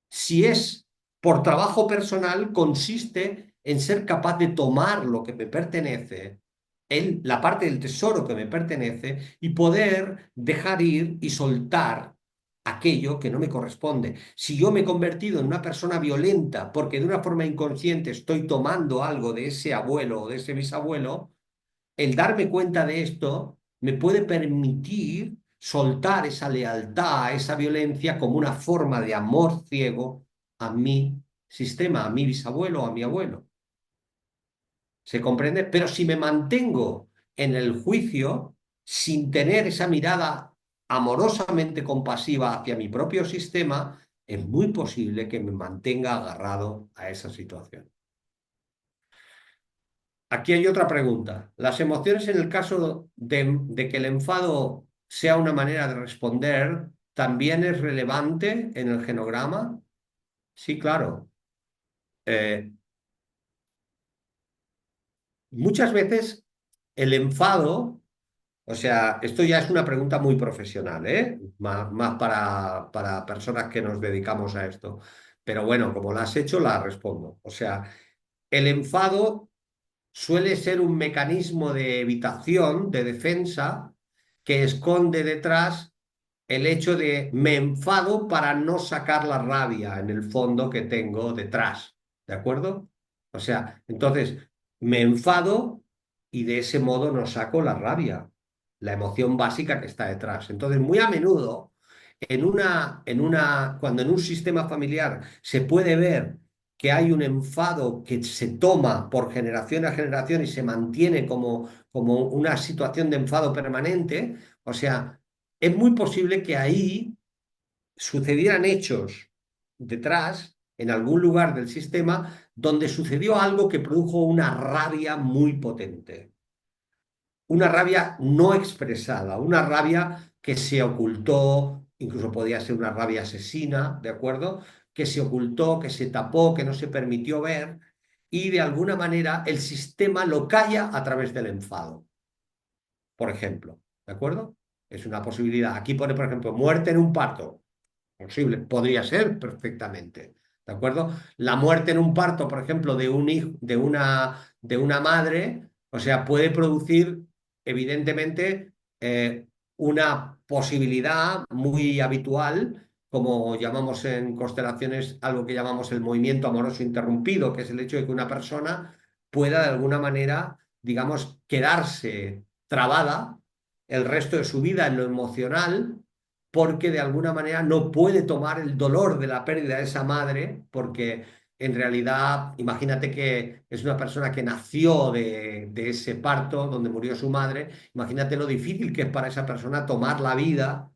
si es por trabajo personal, consiste en ser capaz de tomar lo que me pertenece, la parte del tesoro que me pertenece, y poder dejar ir y soltar aquello que no me corresponde. Si yo me he convertido en una persona violenta porque de una forma inconsciente estoy tomando algo de ese abuelo o de ese bisabuelo, el darme cuenta de esto me puede permitir soltar esa lealtad, esa violencia como una forma de amor ciego a mi sistema, a mi bisabuelo, a mi abuelo. ¿Se comprende? Pero si me mantengo en el juicio sin tener esa mirada amorosamente compasiva hacia mi propio sistema, es muy posible que me mantenga agarrado a esa situación. aquí hay otra pregunta. ¿Las emociones en el caso de que el enfado sea una manera de responder, también es relevante en el genograma? Sí, claro. Eh, Muchas veces el enfado, o sea, esto ya es una pregunta muy profesional, ¿eh? Más para personas que nos dedicamos a esto. Pero bueno, como la has hecho, la respondo. O sea, el enfado suele ser un mecanismo de evitación, de defensa, que esconde detrás el hecho de me enfado para no sacar la rabia en el fondo que tengo detrás. ¿De acuerdo? O sea, entonces me enfado y de ese modo no saco la rabia, la emoción básica que está detrás. Entonces, muy a menudo, cuando en un sistema familiar se puede ver que hay un enfado que se toma por generación a generación y se mantiene como una situación de enfado permanente, o sea, es muy posible que ahí sucedieran hechos detrás, en algún lugar del sistema, donde sucedió algo que produjo una rabia muy potente, una rabia no expresada, una rabia que se ocultó, incluso podía ser una rabia asesina, ¿de acuerdo? Que se ocultó, que se tapó, que no se permitió ver, y de alguna manera el sistema lo calla a través del enfado, por ejemplo, ¿de acuerdo? Es una posibilidad. Aquí pone, por ejemplo, muerte en un parto. Posible, podría ser perfectamente. ¿De acuerdo? La muerte en un parto, por ejemplo, de un hijo, de una madre, o sea, puede producir, evidentemente, una posibilidad muy habitual, como llamamos en constelaciones, algo que llamamos el movimiento amoroso interrumpido, que es el hecho de que una persona pueda de alguna manera, digamos, quedarse trabada el resto de su vida en lo emocional porque de alguna manera no puede tomar el dolor de la pérdida de esa madre, porque en realidad, imagínate que es una persona que nació de ese parto donde murió su madre, imagínate lo difícil que es para esa persona tomar la vida,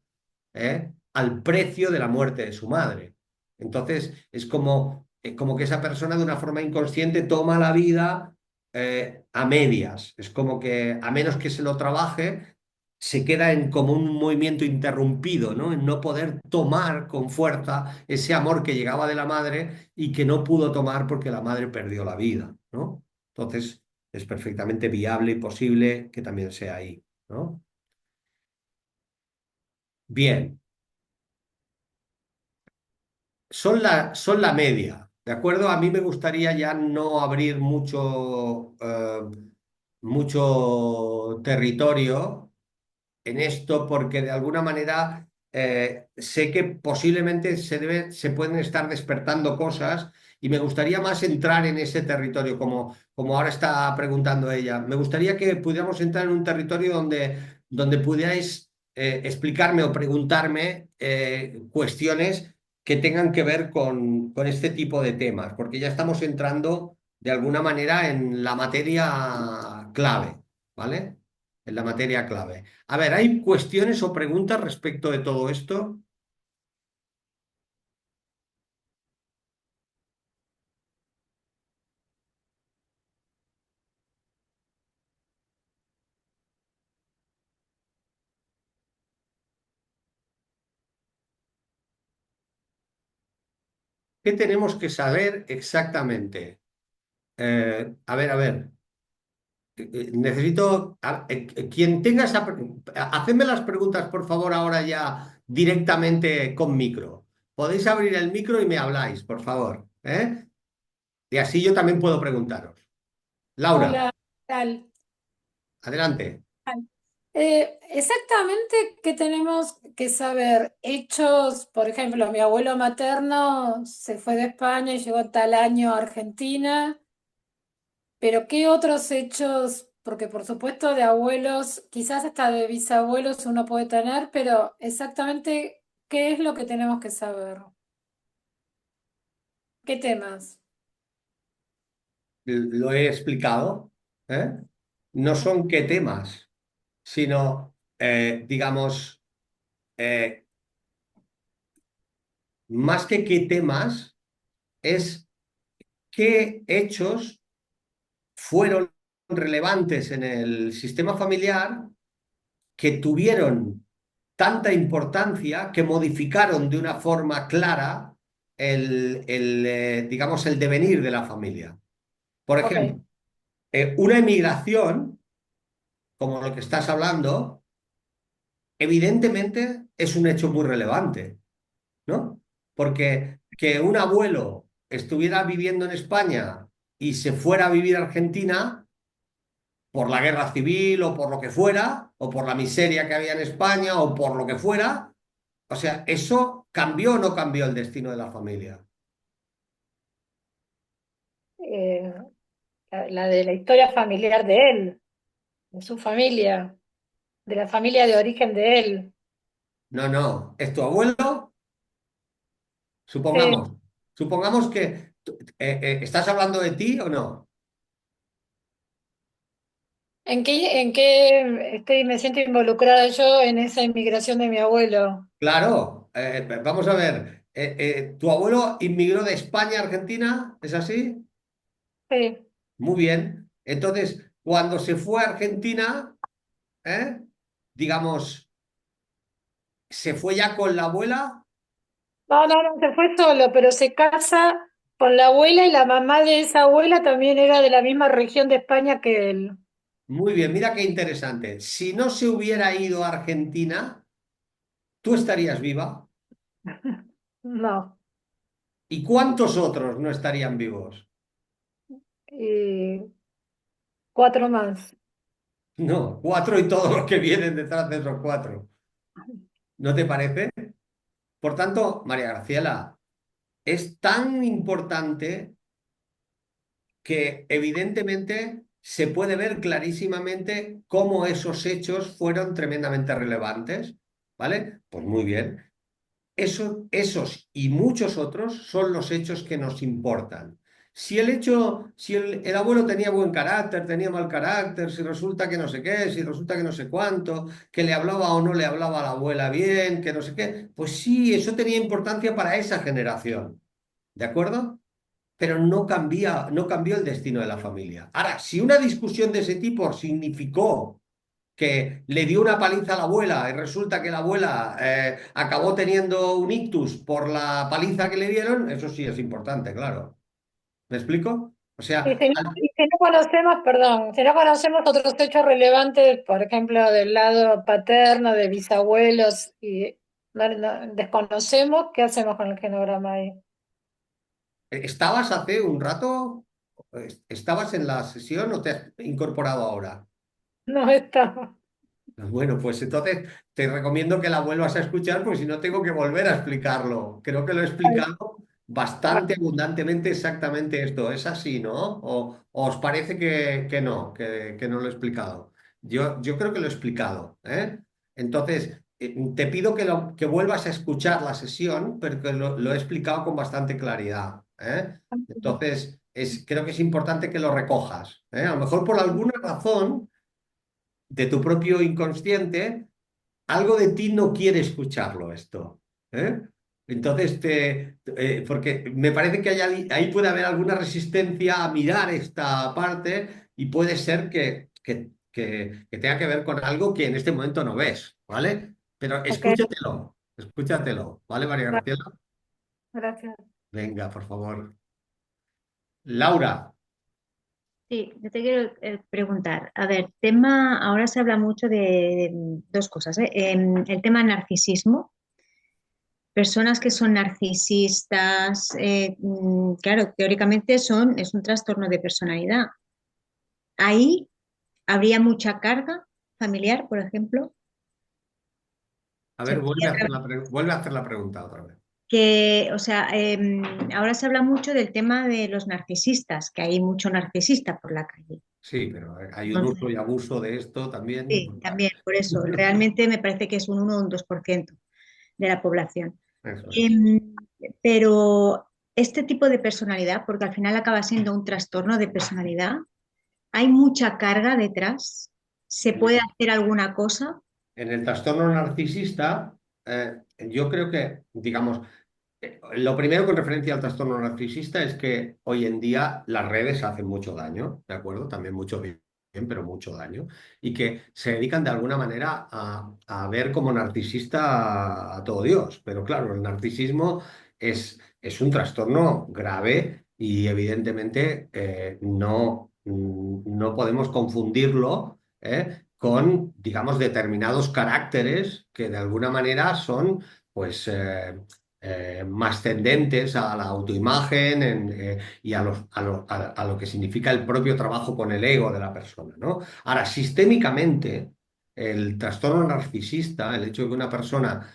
al precio de la muerte de su madre. Entonces, es como que esa persona de una forma inconsciente toma la vida a medias. Es como que a menos que se lo trabaje, se queda en como un movimiento interrumpido, ¿no? En no poder tomar con fuerza ese amor que llegaba de la madre y que no pudo tomar porque la madre perdió la vida, ¿no? Entonces, es perfectamente viable y posible que también sea ahí, ¿no? Bien. Son la media, ¿de acuerdo? A mí me gustaría ya no abrir mucho territorio en esto porque de alguna manera sé que posiblemente se pueden estar despertando cosas y me gustaría más entrar en ese territorio, como ahora está preguntando ella. Me gustaría que pudiéramos entrar en un territorio donde pudierais explicarme o preguntarme cuestiones que tengan que ver con este tipo de temas, porque ya estamos entrando de alguna manera en la materia clave, ¿vale? En la materia clave. A ver, ¿hay cuestiones o preguntas respecto de todo esto? ¿Qué tenemos que saber exactamente? A ver. Necesito. Quien tenga hacedme las preguntas, por favor, ahora ya directamente con micro. Podéis abrir el micro y me habláis, por favor. ¿Eh? Y así yo también puedo preguntaros. Laura, Hola, ¿qué tal? adelante. Exactamente qué tenemos que saber. Hechos, por ejemplo, mi abuelo materno se fue de España y llegó tal año a Argentina, pero ¿qué otros hechos? Porque por supuesto de abuelos, quizás hasta de bisabuelos uno puede tener, pero exactamente qué es lo que tenemos que saber. ¿Qué temas? Lo he explicado. ¿Eh? No son qué temas, sino, digamos, eh, más que qué temas, es qué hechos fueron relevantes en el sistema familiar que tuvieron tanta importancia que modificaron de una forma clara digamos, el devenir de la familia. Por ok. ejemplo, una emigración, como lo que estás hablando, evidentemente es un hecho muy relevante, ¿no? Porque que un abuelo estuviera viviendo en España y se fuera a vivir a Argentina por la guerra civil o por lo que fuera, o por la miseria que había en España o por lo que fuera, o sea, ¿eso cambió o no cambió el destino de la familia? Eh, la de la historia familiar de él, de su familia, de la familia de origen de él. No, no, es tu abuelo, Sí. supongamos, supongamos que estás hablando de ti o no. ¿En qué me siento involucrada yo en esa inmigración de mi abuelo? Claro, vamos a ver, ¿tu abuelo inmigró de España a Argentina? ¿Es así? Sí. Muy bien. Entonces, cuando se fue a Argentina, ¿eh? Digamos, ¿se fue ya con la abuela? No, no, no, se fue solo, pero se casa con la abuela y la mamá de esa abuela también era de la misma región de España que él. Muy bien, mira qué interesante. Si no se hubiera ido a Argentina, ¿tú estarías viva? No. ¿Y cuántos otros no estarían vivos? Y cuatro más. No, cuatro y todos los que vienen detrás de esos cuatro. ¿No te parece? Por tanto, María Graciela, es tan importante que evidentemente se puede ver clarísimamente cómo esos hechos fueron tremendamente relevantes, ¿vale? Pues muy bien. Esos y muchos otros son los hechos que nos importan. Si el abuelo tenía buen carácter, tenía mal carácter, si resulta que no sé qué, si resulta que no sé cuánto, que le hablaba o no le hablaba a la abuela bien, que no sé qué, pues sí, eso tenía importancia para esa generación, ¿de acuerdo? Pero no cambió el destino de la familia. Ahora, si una discusión de ese tipo significó que le dio una paliza a la abuela y resulta que la abuela acabó teniendo un ictus por la paliza que le dieron, eso sí es importante, claro. ¿Me explico? O sea, Y si no conocemos, perdón, si no conocemos otros hechos relevantes, por ejemplo, del lado paterno, de bisabuelos, y desconocemos, ¿qué hacemos con el genograma ahí? ¿estabas hace un rato? ¿Estabas en la sesión o te has incorporado ahora? No está. Bueno, pues entonces te recomiendo que la vuelvas a escuchar porque si no tengo que volver a explicarlo. Creo que lo he explicado bastante abundantemente exactamente esto. ¿Es así, no? ¿O os parece que no, que no lo he explicado? Yo creo que lo he explicado, ¿eh? Entonces, te pido que vuelvas a escuchar la sesión, pero que lo he explicado con bastante claridad, ¿eh? Entonces, creo que es importante que lo recojas, ¿eh? A lo mejor por alguna razón de tu propio inconsciente, algo de ti no quiere escucharlo esto. ¿Eh? Entonces, porque me parece que ahí puede haber alguna resistencia a mirar esta parte y puede ser que tenga que ver con algo que en este momento no ves, ¿vale? Pero Ok, escúchatelo, ¿vale, María vale, Graciela? gracias. Venga, por favor. Laura, Sí, yo te quiero preguntar, a ver, tema, ahora se habla mucho de dos cosas, ¿eh? El tema narcisismo, personas que son narcisistas, claro, teóricamente es un trastorno de personalidad. Ahí habría mucha carga familiar, por ejemplo. a Se ver, podría vuelve a hacer la pregunta otra vez. que, o sea, ahora se habla mucho del tema de los narcisistas, que hay mucho narcisista por la calle. Sí, pero hay un uso Entonces, y abuso de esto también sí, brutal. también, por eso, realmente me parece que es un 1 o un 2% de la población. Eso es. Em, pero este tipo de personalidad, porque al final acaba siendo un trastorno de personalidad, hay mucha carga detrás, se puede hacer alguna cosa. En el trastorno narcisista, yo creo que, digamos, lo primero con referencia al trastorno narcisista es que hoy en día las redes hacen mucho daño, ¿de acuerdo? También mucho bien. pero mucho daño, y que se dedican de alguna manera a ver como narcisista a todo Dios. Pero claro, el narcisismo es un trastorno grave y evidentemente no podemos confundirlo con, digamos, determinados caracteres que de alguna manera son, pues, más tendentes a la autoimagen y a lo que significa el propio trabajo con el ego de la persona, ¿no? Ahora, sistémicamente, el trastorno narcisista, el hecho de que una persona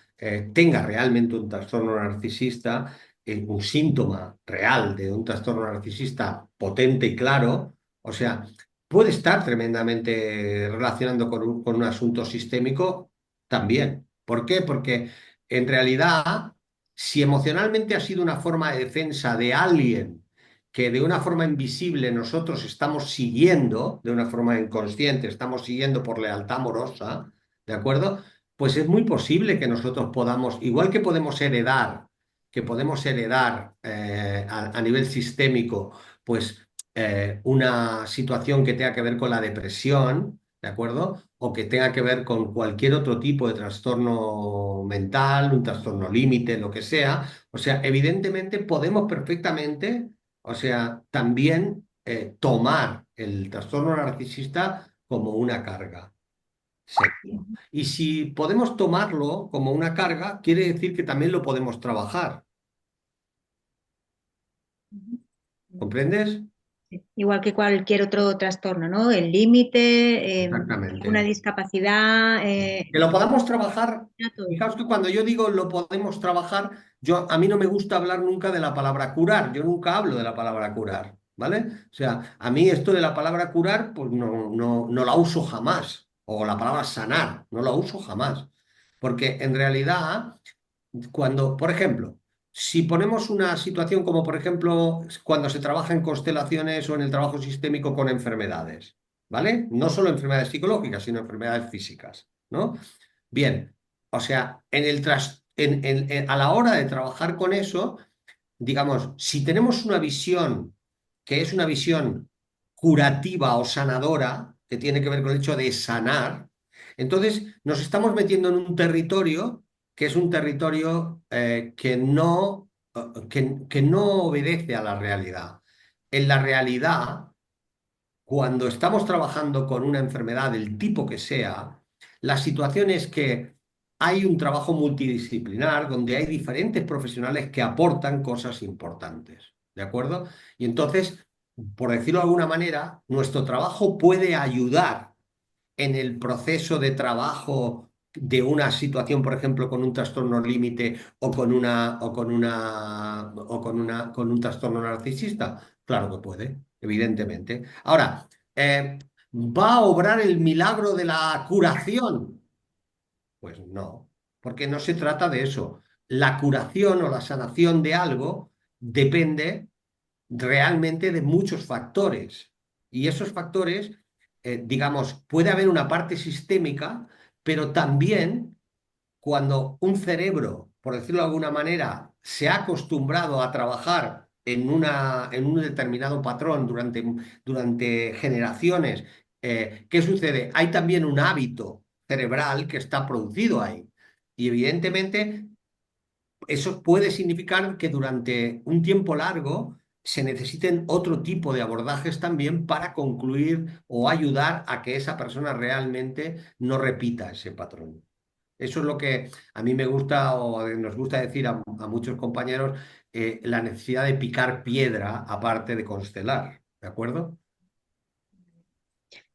tenga realmente un trastorno narcisista, un síntoma real de un trastorno narcisista potente y claro, o sea, puede estar tremendamente relacionando con un asunto sistémico también. ¿Por qué? Porque en realidad, si emocionalmente ha sido una forma de defensa de alguien que de una forma invisible nosotros estamos siguiendo, de una forma inconsciente, estamos siguiendo por lealtad amorosa, ¿de acuerdo? Pues es muy posible que nosotros podamos, igual que podemos heredar a nivel sistémico, pues una situación que tenga que ver con la depresión, ¿de acuerdo? O que tenga que ver con cualquier otro tipo de trastorno mental, un trastorno límite, lo que sea. O sea, evidentemente podemos perfectamente, o sea, también tomar el trastorno narcisista como una carga. Seguro. Y si podemos tomarlo como una carga, quiere decir que también lo podemos trabajar. ¿Comprendes? Sí. Igual que cualquier otro trastorno, ¿no? El límite, una Exactamente. discapacidad, Que lo podamos trabajar. ya todo. Fijaos que cuando yo digo lo podemos trabajar, a mí no me gusta hablar nunca de la palabra curar. Yo nunca hablo de la palabra curar, ¿vale? O sea, a mí esto de la palabra curar, pues no la uso jamás. O la palabra sanar, no la uso jamás. Porque en realidad cuando, por ejemplo, si ponemos una situación como, por ejemplo, cuando se trabaja en constelaciones o en el trabajo sistémico con enfermedades, ¿vale? No solo enfermedades psicológicas, sino enfermedades físicas, ¿no? Bien, o sea, a la hora de trabajar con eso, digamos, si tenemos una visión que es una visión curativa o sanadora, que tiene que ver con el hecho de sanar, entonces nos estamos metiendo en un territorio que es un territorio que no obedece a la realidad. En la realidad, cuando estamos trabajando con una enfermedad del tipo que sea, la situación es que hay un trabajo multidisciplinar donde hay diferentes profesionales que aportan cosas importantes, ¿de acuerdo? Y entonces, por decirlo de alguna manera, nuestro trabajo puede ayudar en el proceso de trabajo de una situación, por ejemplo, con un trastorno límite con un trastorno narcisista? Claro que puede, evidentemente. Ahora, ¿va a obrar el milagro de la curación? Pues no, porque no se trata de eso. La curación o la sanación de algo depende realmente de muchos factores. Y esos factores, digamos, puede haber una parte sistémica, pero también cuando un cerebro, por decirlo de alguna manera, se ha acostumbrado a trabajar en un determinado patrón durante generaciones, ¿qué sucede? Hay también un hábito cerebral que está producido ahí. Y evidentemente eso puede significar que durante un tiempo largo se necesiten otro tipo de abordajes también para concluir o ayudar a que esa persona realmente no repita ese patrón. Eso es lo que a mí me gusta o nos gusta decir a muchos compañeros, la necesidad de picar piedra aparte de constelar. ¿De acuerdo?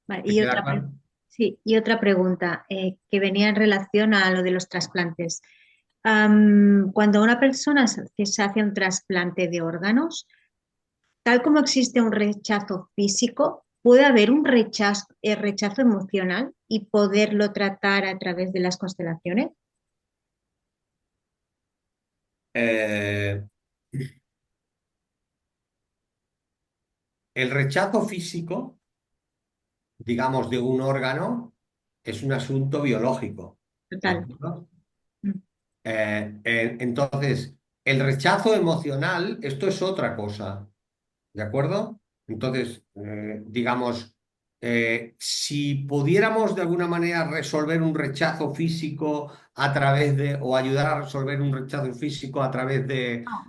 Vale, ¿Te queda claro? sí, y otra pregunta que venía en relación a lo de los trasplantes. Cuando una persona se hace un trasplante de órganos, tal como existe un rechazo físico, puede haber un rechazo emocional y poderlo tratar a través de las constelaciones. Eh, el rechazo físico, digamos, de un órgano es un asunto biológico. ¿De Total. acuerdo? Mm. Entonces, el rechazo emocional, esto es otra cosa. ¿De acuerdo? Entonces, digamos, Si pudiéramos de alguna manera resolver un rechazo físico a través de, o ayudar a resolver un rechazo físico a través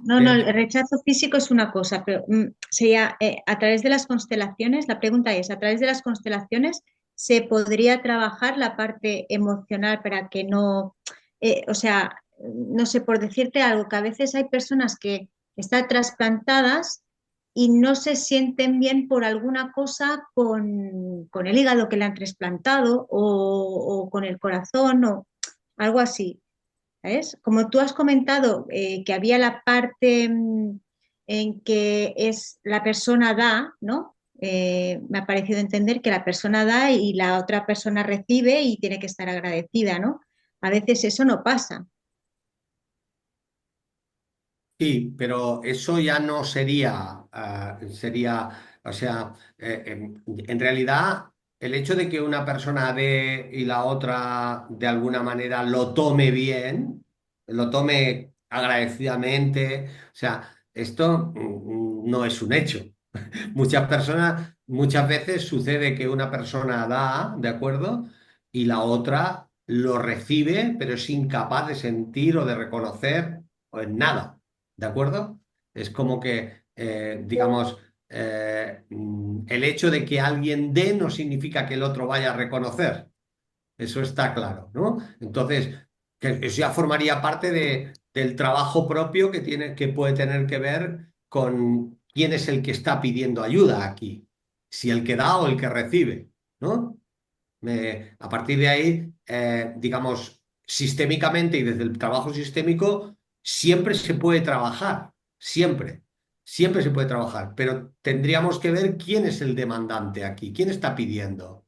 No, no, el rechazo físico es una cosa, pero sería a través de las constelaciones, la pregunta es, ¿a través de las constelaciones se podría trabajar la parte emocional para que no, o sea, no sé, por decirte algo, que a veces hay personas que están trasplantadas y no se sienten bien por alguna cosa con el hígado que le han trasplantado o con el corazón o algo así. ¿Sabes? Como tú has comentado que había la parte en que es la persona da, ¿no? Me ha parecido entender que la persona da y la otra persona recibe y tiene que estar agradecida, ¿no? A veces eso no pasa. Sí, pero eso ya no sería, sería, o sea, en realidad el hecho de que una persona dé y la otra de alguna manera lo tome bien, lo tome agradecidamente, o sea, esto no es un hecho. Muchas personas, muchas veces sucede que una persona da, ¿de acuerdo? Y la otra lo recibe, pero es incapaz de sentir o de reconocer o en nada, ¿de acuerdo? Es como que, digamos, el hecho de que alguien dé no significa que el otro vaya a reconocer. Eso está claro, ¿no? Entonces, que eso ya formaría parte del trabajo propio que tiene, que puede tener que ver con quién es el que está pidiendo ayuda aquí, si el que da o el que recibe, ¿no? A partir de ahí, digamos, sistémicamente y desde el trabajo sistémico, siempre se puede trabajar, siempre, siempre se puede trabajar, pero tendríamos que ver quién es el demandante aquí, quién está pidiendo.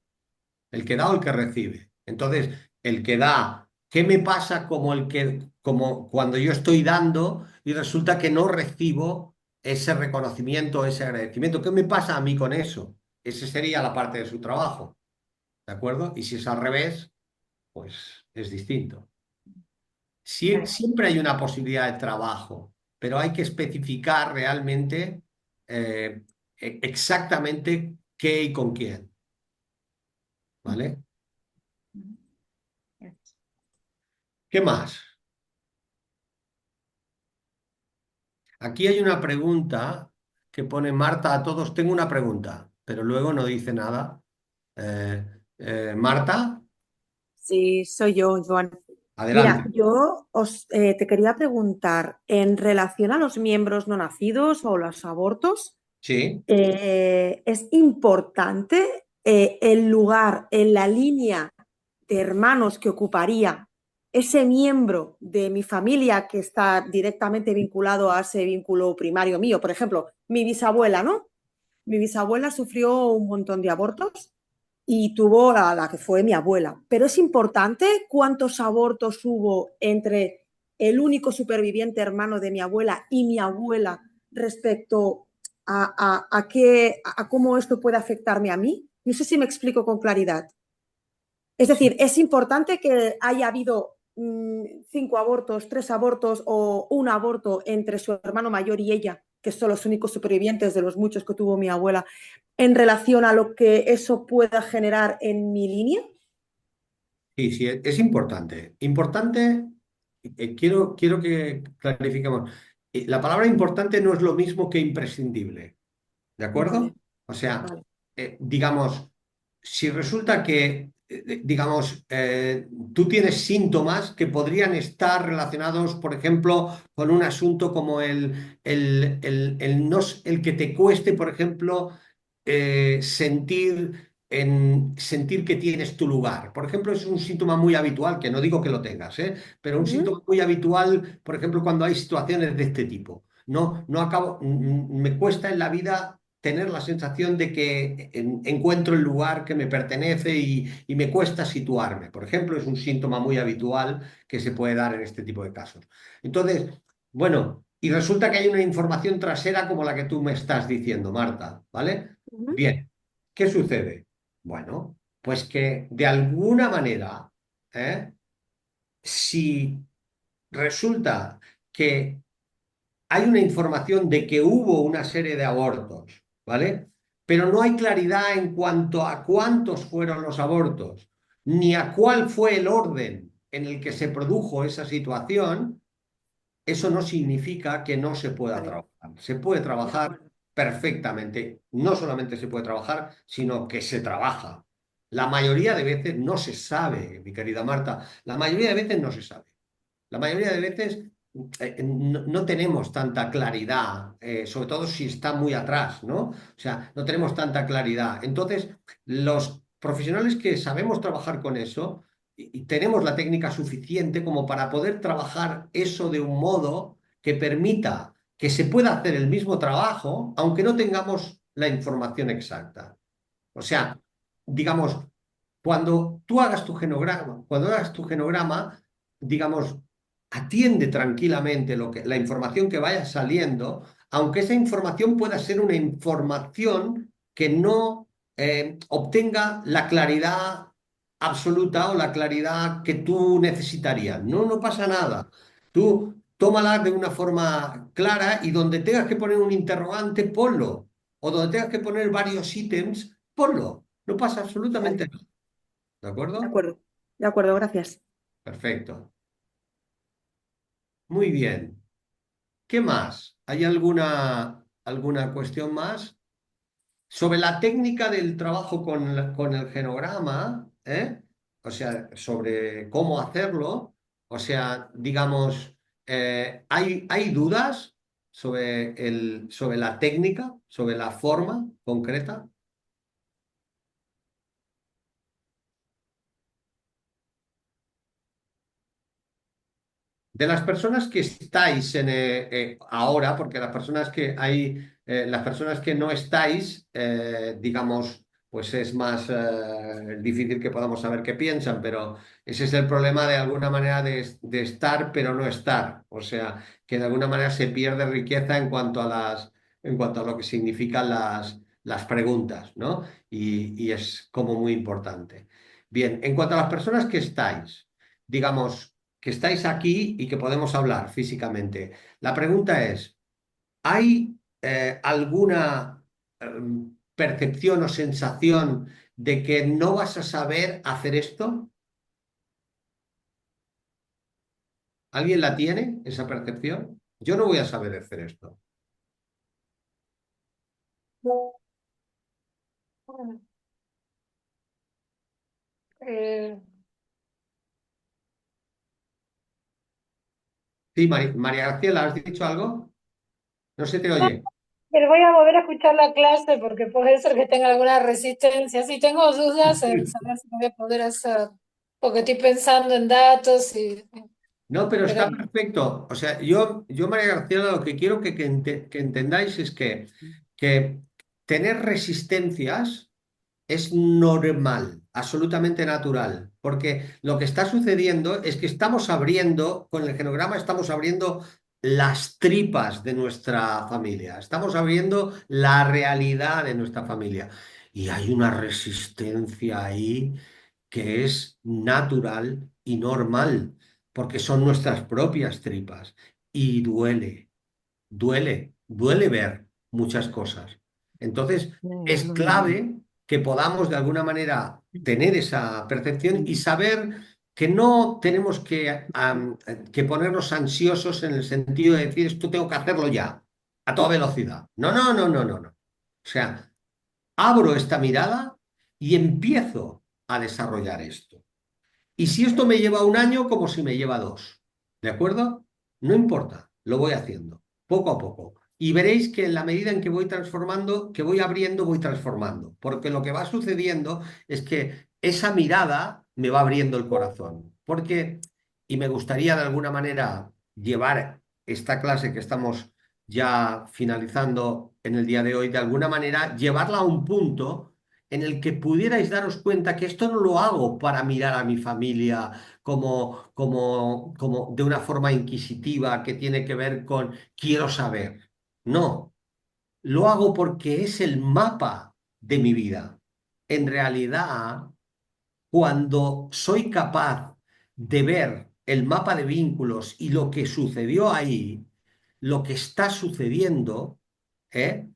El que da o el que recibe. Entonces, el que da, ¿qué me pasa como el que, como cuando yo estoy dando y resulta que no recibo ese reconocimiento, ese agradecimiento? ¿Qué me pasa a mí con eso? Esa sería la parte de su trabajo, ¿de acuerdo? Y si es al revés, pues es distinto. Vale. Siempre hay una posibilidad de trabajo, pero hay que especificar realmente exactamente qué y con quién, ¿vale? ¿Qué más? Aquí hay una pregunta que pone Marta a todos. Tengo una pregunta, pero luego no dice nada. Eh, Marta, Sí, soy yo, Joan. Mira, adelante. te quería preguntar, en relación a los miembros no nacidos o los abortos, Sí, ¿es importante el lugar en la línea de hermanos que ocuparía ese miembro de mi familia que está directamente vinculado a ese vínculo primario mío? Por ejemplo, mi bisabuela, ¿no? Mi bisabuela sufrió un montón de abortos y tuvo la que fue mi abuela. Pero es importante cuántos abortos hubo entre el único superviviente hermano de mi abuela y mi abuela respecto a cómo esto puede afectarme a mí. No sé si me explico con claridad. Es decir, es importante que haya habido 5 abortos, 3 abortos o un aborto entre su hermano mayor y ella, que son los únicos supervivientes de los muchos que tuvo mi abuela, en relación a lo que eso pueda generar en mi línea. sí, sí, es importante. Importante, quiero que clarifiquemos. La palabra importante no es lo mismo que imprescindible, ¿de Vale, acuerdo? O sea, vale. digamos, si resulta que, digamos, tú tienes síntomas que podrían estar relacionados, por ejemplo, con un asunto como el que te cueste, por ejemplo, sentir que tienes tu lugar. Por ejemplo, es un síntoma muy habitual, que no digo que lo tengas, pero un Ujú. síntoma muy habitual, por ejemplo, cuando hay situaciones de este tipo. No acabo, me cuesta en la vida tener la sensación de que encuentro el lugar que me pertenece y me cuesta situarme. Por ejemplo, es un síntoma muy habitual que se puede dar en este tipo de casos. Entonces, bueno, y resulta que hay una información trasera como la que tú me estás diciendo, Marta, ¿vale? Ujú. Bien, ¿qué sucede? Bueno, pues que de alguna manera, ¿eh? Si resulta que hay una información de que hubo una serie de abortos, ¿vale? pero no hay claridad en cuanto a cuántos fueron los abortos, ni a cuál fue el orden en el que se produjo esa situación, eso no significa que no se pueda Vale, trabajar. Se puede de trabajar acuerdo. perfectamente. No solamente se puede trabajar, sino que se trabaja. La mayoría de veces no se sabe, mi querida Marta, la mayoría de veces no se sabe. La mayoría de veces no tenemos tanta claridad, sobre todo si está muy atrás, ¿no? O sea, no tenemos tanta claridad. Entonces, los profesionales que sabemos trabajar con eso y tenemos la técnica suficiente como para poder trabajar eso de un modo que permita que se pueda hacer el mismo trabajo, aunque no tengamos la información exacta. O sea, digamos, cuando hagas tu genograma, digamos, atiende tranquilamente la información que vaya saliendo, aunque esa información pueda ser una información que no obtenga la claridad absoluta o la claridad que tú necesitarías. No, no pasa nada. Tú tómala de una forma clara y donde tengas que poner un interrogante, ponlo. O donde tengas que poner varios ítems, ponlo. No pasa absolutamente Vale, nada. ¿De acuerdo? de acuerdo, gracias. Perfecto. Muy bien. ¿Qué más? ¿Hay alguna cuestión más? Sobre la técnica del trabajo con el genograma, ¿eh? O sea, sobre cómo hacerlo. O sea, digamos, ¿hay dudas sobre la técnica, sobre la forma concreta? De las personas que estáis ahora, porque las personas que no estáis, digamos, pues es más difícil que podamos saber qué piensan, pero ese es el problema de alguna manera de estar, pero no estar. O sea, que de alguna manera se pierde riqueza en cuanto a lo que significan las preguntas, ¿no? Y es como muy importante. Bien, en cuanto a las personas que estáis, digamos, que estáis aquí y que podemos hablar físicamente. La pregunta es, ¿hay alguna percepción o sensación de que no vas a saber hacer esto? ¿Alguien la tiene, esa percepción? Yo no voy a saber hacer esto. Eh, Sí, María Graciela, ¿has dicho algo? No se te no, oye. pero voy a volver a escuchar la clase porque puede ser que tenga alguna resistencia. Sí, tengo dudas en saber si lo voy a poder hacer, porque estoy pensando en datos No, pero pero está perfecto. O sea, yo María García, lo que quiero que entendáis es que tener resistencias es normal, absolutamente natural, porque lo que está sucediendo es que estamos abriendo, con el genograma estamos abriendo las tripas de nuestra familia, estamos abriendo la realidad de nuestra familia. Y hay una resistencia ahí que es natural y normal, porque son nuestras propias tripas. Y duele ver muchas cosas. Entonces, es clave que podamos de alguna manera tener esa percepción y saber que no tenemos que ponernos ansiosos en el sentido de decir, esto tengo que hacerlo ya, a toda velocidad. No, no, no, no, no, no. O sea, abro esta mirada y empiezo a desarrollar esto. Y si esto me lleva un año, como si me lleva dos. ¿De acuerdo? No importa, lo voy haciendo, poco a poco. Y veréis que en la medida en que voy transformando, que voy abriendo, voy transformando. Porque lo que va sucediendo es que esa mirada me va abriendo el corazón. Porque, y me gustaría de alguna manera llevar esta clase que estamos ya finalizando en el día de hoy, de alguna manera llevarla a un punto en el que pudierais daros cuenta que esto no lo hago para mirar a mi familia como de una forma inquisitiva que tiene que ver con quiero saber. No, lo hago porque es el mapa de mi vida. En realidad, cuando soy capaz de ver el mapa de vínculos y lo que sucedió ahí, lo que está sucediendo, ¿eh?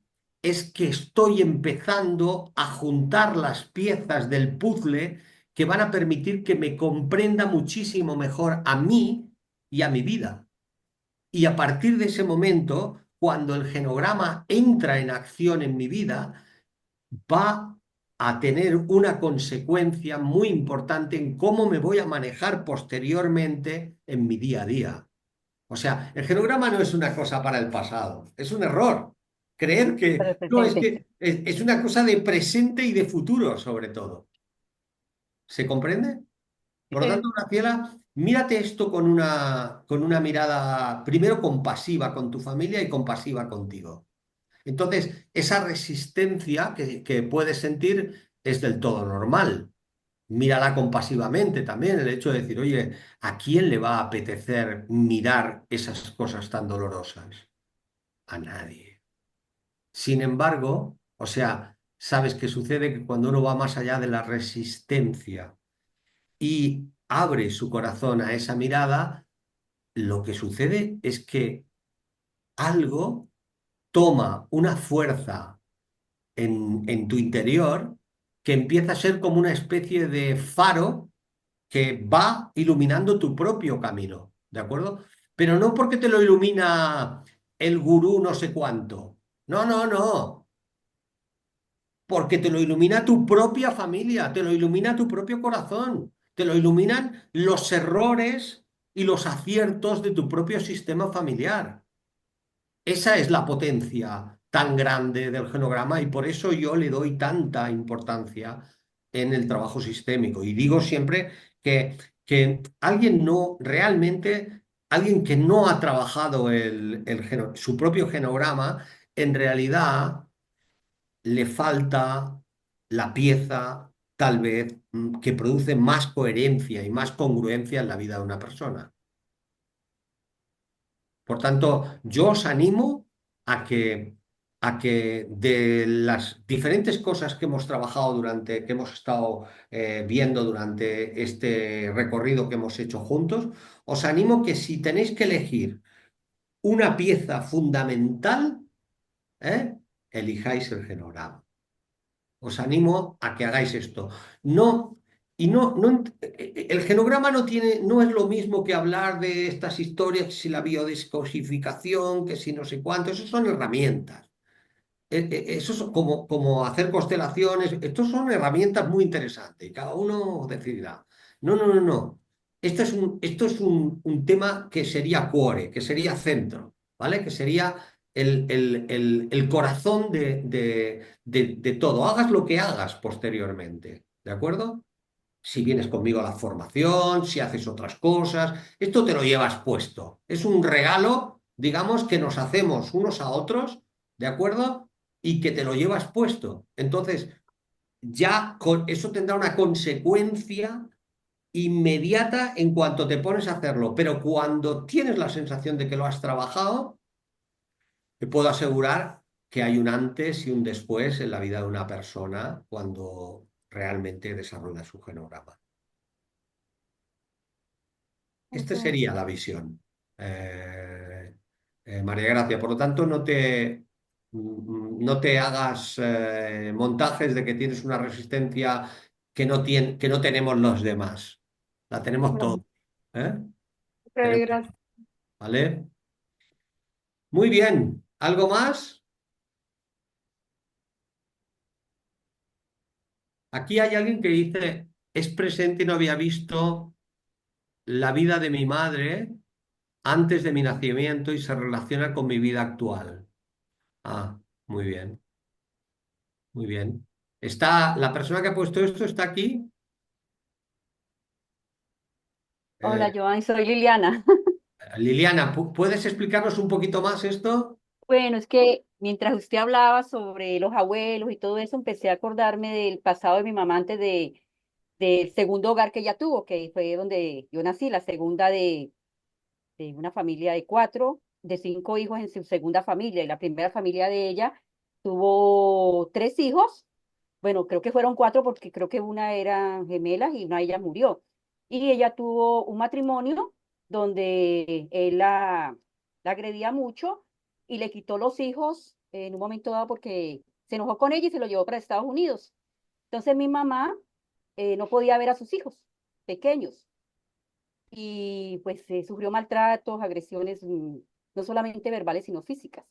es que estoy empezando a juntar las piezas del puzzle que van a permitir que me comprenda muchísimo mejor a mí y a mi vida. Y a partir de ese momento, cuando el genograma entra en acción en mi vida, va a tener una consecuencia muy importante en cómo me voy a manejar posteriormente en mi día a día. O sea, el genograma no es una cosa para el pasado, es un error. Creer Para el que no, es presente. que es una cosa de presente y de futuro, sobre todo. ¿Se comprende? Por lo tanto, Graciela, mírate esto con una mirada, primero compasiva con tu familia y compasiva contigo. Entonces, esa resistencia que puedes sentir es del todo normal. Mírala compasivamente también, el hecho de decir, oye, ¿a quién le va a apetecer mirar esas cosas tan dolorosas? A nadie. Sin embargo, o sea, sabes que sucede que cuando uno va más allá de la resistencia y abre su corazón a esa mirada, lo que sucede es que algo toma una fuerza en tu interior que empieza a ser como una especie de faro que va iluminando tu propio camino, ¿de acuerdo? Pero no porque te lo ilumina el gurú no sé cuánto. No, no, no. Porque te lo ilumina tu propia familia, te lo ilumina tu propio corazón, te lo iluminan los errores y los aciertos de tu propio sistema familiar. Esa es la potencia tan grande del genograma y por eso yo le doy tanta importancia en el trabajo sistémico. Y digo siempre que alguien no, realmente, alguien que no ha trabajado su propio genograma, en realidad le falta la pieza, tal vez, que produce más coherencia y más congruencia en la vida de una persona. Por tanto, yo os animo a que de las diferentes cosas que hemos trabajado que hemos estado viendo durante este recorrido que hemos hecho juntos, os animo que si tenéis que elegir una pieza fundamental, ¿eh? Elijáis el genograma. Os animo a que hagáis esto. No, el genograma no es lo mismo que hablar de estas historias, que si la biodescodificación, que si no sé cuánto, eso son herramientas. Eso es como hacer constelaciones, estos son herramientas muy interesantes y cada uno decidirá. No, no, no, no. Esto es un tema que sería cuore, que sería centro, ¿vale? Que sería el corazón de todo. Hagas lo que hagas posteriormente, ¿de acuerdo? Si vienes conmigo a la formación, si haces otras cosas, esto te lo llevas puesto. Es un regalo, digamos, que nos hacemos unos a otros, ¿de acuerdo? Y que te lo llevas puesto. Entonces, eso tendrá una consecuencia inmediata en cuanto te pones a hacerlo, pero cuando tienes la sensación de que lo has trabajado, te puedo asegurar que hay un antes y un después en la vida de una persona cuando realmente desarrolla su genograma. Esta Ok. sería la visión, María Gracia. Por lo tanto, no te hagas montajes de que tienes una resistencia que no tenemos los demás. La tenemos todos. Bueno, ¿Eh? ok, Tenemos- gracias. ¿Vale? Muy bien. ¿Algo más? Aquí hay alguien que dice, es presente y no había visto la vida de mi madre antes de mi nacimiento y se relaciona con mi vida actual. Ah, muy bien. Muy bien. La persona que ha puesto esto está aquí. Hola, Eh, Joan, soy Liliana. Liliana, ¿puedes explicarnos un poquito más esto? Bueno, es que mientras usted hablaba sobre los abuelos y todo eso, empecé a acordarme del pasado de mi mamá antes del segundo hogar que ella tuvo, que fue donde yo nací, la segunda de una familia de cuatro, de cinco hijos en su segunda familia. Y la primera familia de ella tuvo tres hijos. Bueno, creo que fueron cuatro porque creo que una era gemelas y una de ellas murió. Y ella tuvo un matrimonio donde él la agredía mucho y le quitó los hijos en un momento dado porque se enojó con ella y se lo llevó para Estados Unidos. Entonces mi mamá no podía ver a sus hijos pequeños y pues sufrió maltratos, agresiones, no solamente verbales, sino físicas.